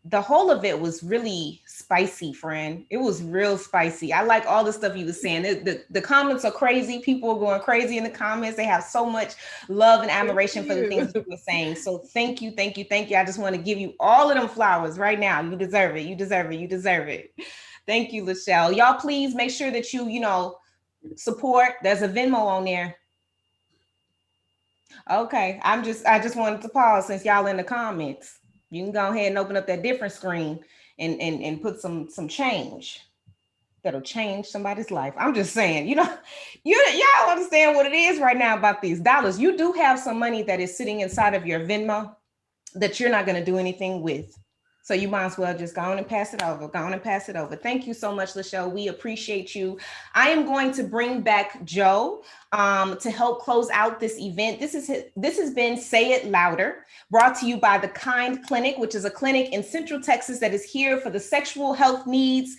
[SPEAKER 1] the whole of it was really spicy, friend. It was real spicy. I like all the stuff you were saying. The comments are crazy. People are going crazy in the comments. They have so much love and admiration for the things you were saying. So thank you, thank you, thank you. I just want to give you all of them flowers right now. You deserve it. You deserve it. You deserve it. Thank you, Lachelle. Y'all, please make sure that you support. There's a Venmo on there. Okay. I just wanted to pause since y'all in the comments. You can go ahead and open up that different screen and put some change that'll change somebody's life. I'm just saying, y'all understand what it is right now about these dollars. You do have some money that is sitting inside of your Venmo that you're not going to do anything with. So you might as well just go on and pass it over. Go on and pass it over. Thank you so much, Lachelle. We appreciate you. I am going to bring back Joe to help close out this event. This has been Say It Louder, brought to you by the Kind Clinic, which is a clinic in Central Texas that is here for the sexual health needs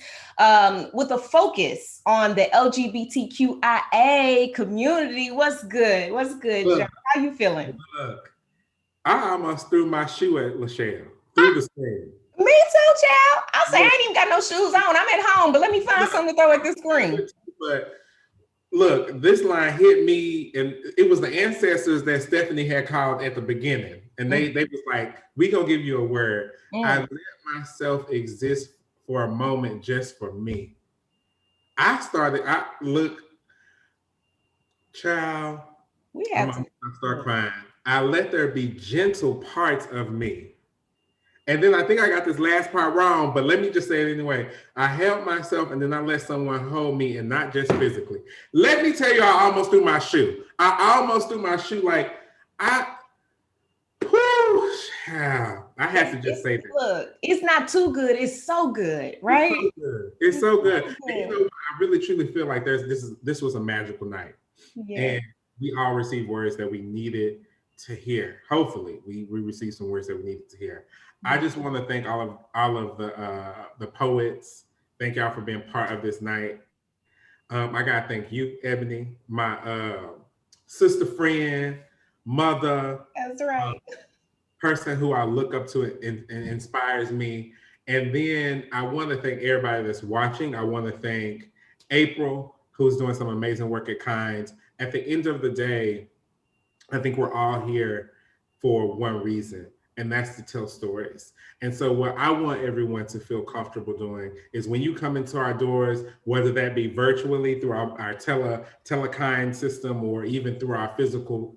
[SPEAKER 1] with a focus on the LGBTQIA community. What's good? What's good, Joe? How you feeling?
[SPEAKER 4] Look, I almost threw my shoe at Lachelle. Through the screen.
[SPEAKER 1] Me too, child. I say I ain't even got no shoes on. I'm at home, but let me find something to throw at this screen.
[SPEAKER 4] But look, this line hit me, and it was the ancestors that Stephanie had called at the beginning, and they was like, "We gonna give you a word." I let myself exist for a moment just for me. Child. I'm gonna start crying. I let there be gentle parts of me. And then I think I got this last part wrong, but let me just say it anyway. I held myself and then I let someone hold me, and not just physically. Let me tell you, I almost threw my shoe. Like I had to just say that.
[SPEAKER 1] Look, it's not too good. It's so good, right?
[SPEAKER 4] It's so good. And I really truly feel like this was a magical night. Yeah. And we all received words that we needed to hear. Hopefully, we received some words that we needed to hear. I just want to thank all of the poets. Thank y'all for being part of this night. I gotta thank you, Ebony, my sister, friend, mother.
[SPEAKER 1] That's right.
[SPEAKER 4] Person who I look up to and inspires me. And then I want to thank everybody that's watching. I want to thank April, who's doing some amazing work at Kind. At the end of the day, I think we're all here for one reason, and that's to tell stories. And so what I want everyone to feel comfortable doing is when you come into our doors, whether that be virtually through our telekind system or even through our physical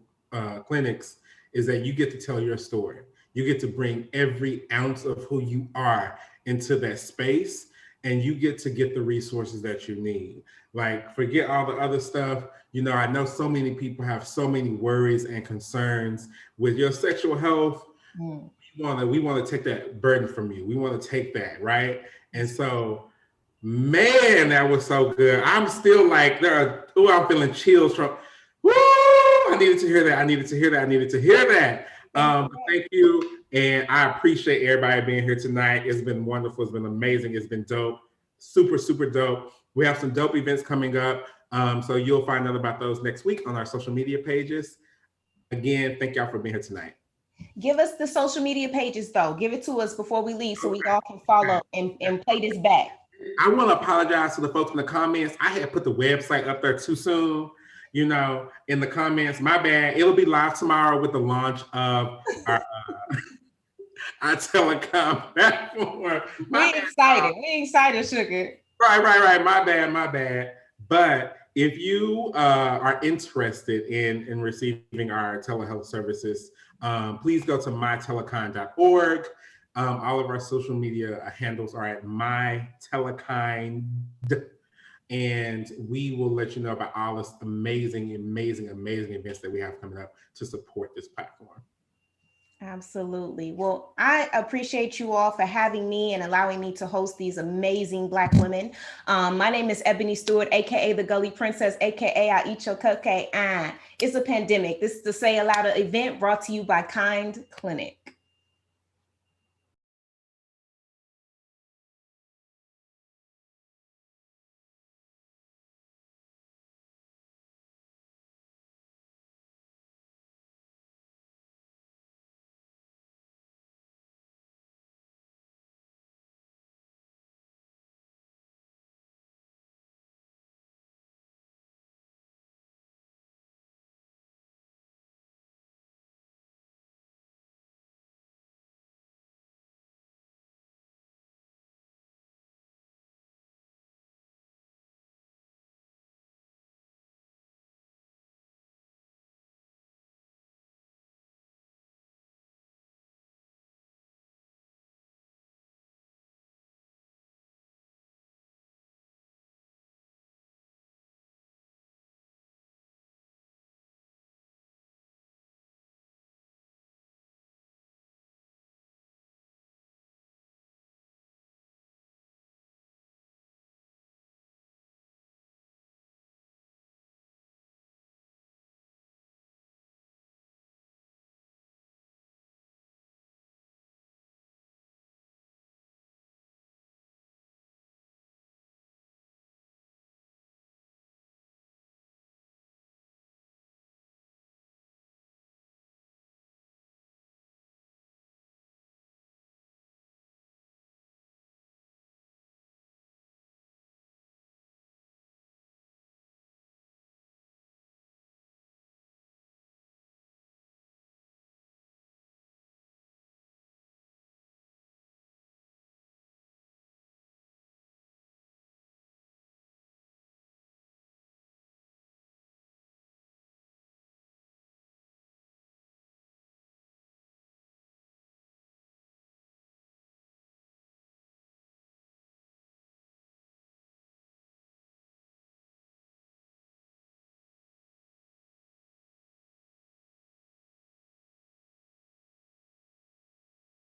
[SPEAKER 4] clinics, is that you get to tell your story. You get to bring every ounce of who you are into that space, and you get the resources that you need. Like, forget all the other stuff. I know so many people have so many worries and concerns with your sexual health. We want to take that burden from you. We want to take that, right? And so, man, that was so good. I'm still like, I'm feeling chills from, woo! I needed to hear that. Thank you. And I appreciate everybody being here tonight. It's been wonderful. It's been amazing. It's been dope. Super, super dope. We have some dope events coming up. So you'll find out about those next week on our social media pages. Again, thank y'all for being here tonight.
[SPEAKER 1] Give us the social media pages, though. Give it to us before we leave so we all can follow and play this back.
[SPEAKER 4] I want to apologize to the folks in the comments. I had put the website up there too soon. In the comments, my bad. It'll be live tomorrow with the launch of our telecom platform.
[SPEAKER 1] We excited, sugar.
[SPEAKER 4] Right. My bad. But if you are interested in receiving our telehealth services, please go to mytelekind.org. All of our social media handles are at mytelekind. And we will let you know about all this amazing events that we have coming up to support this platform.
[SPEAKER 1] Absolutely. Well, I appreciate you all for having me and allowing me to host these amazing Black women. My name is Ebony Stewart, AKA the Gully Princess, AKA I Eat Your Cupcake. It's a pandemic. This is the Say It Louder event brought to you by Kind Clinic.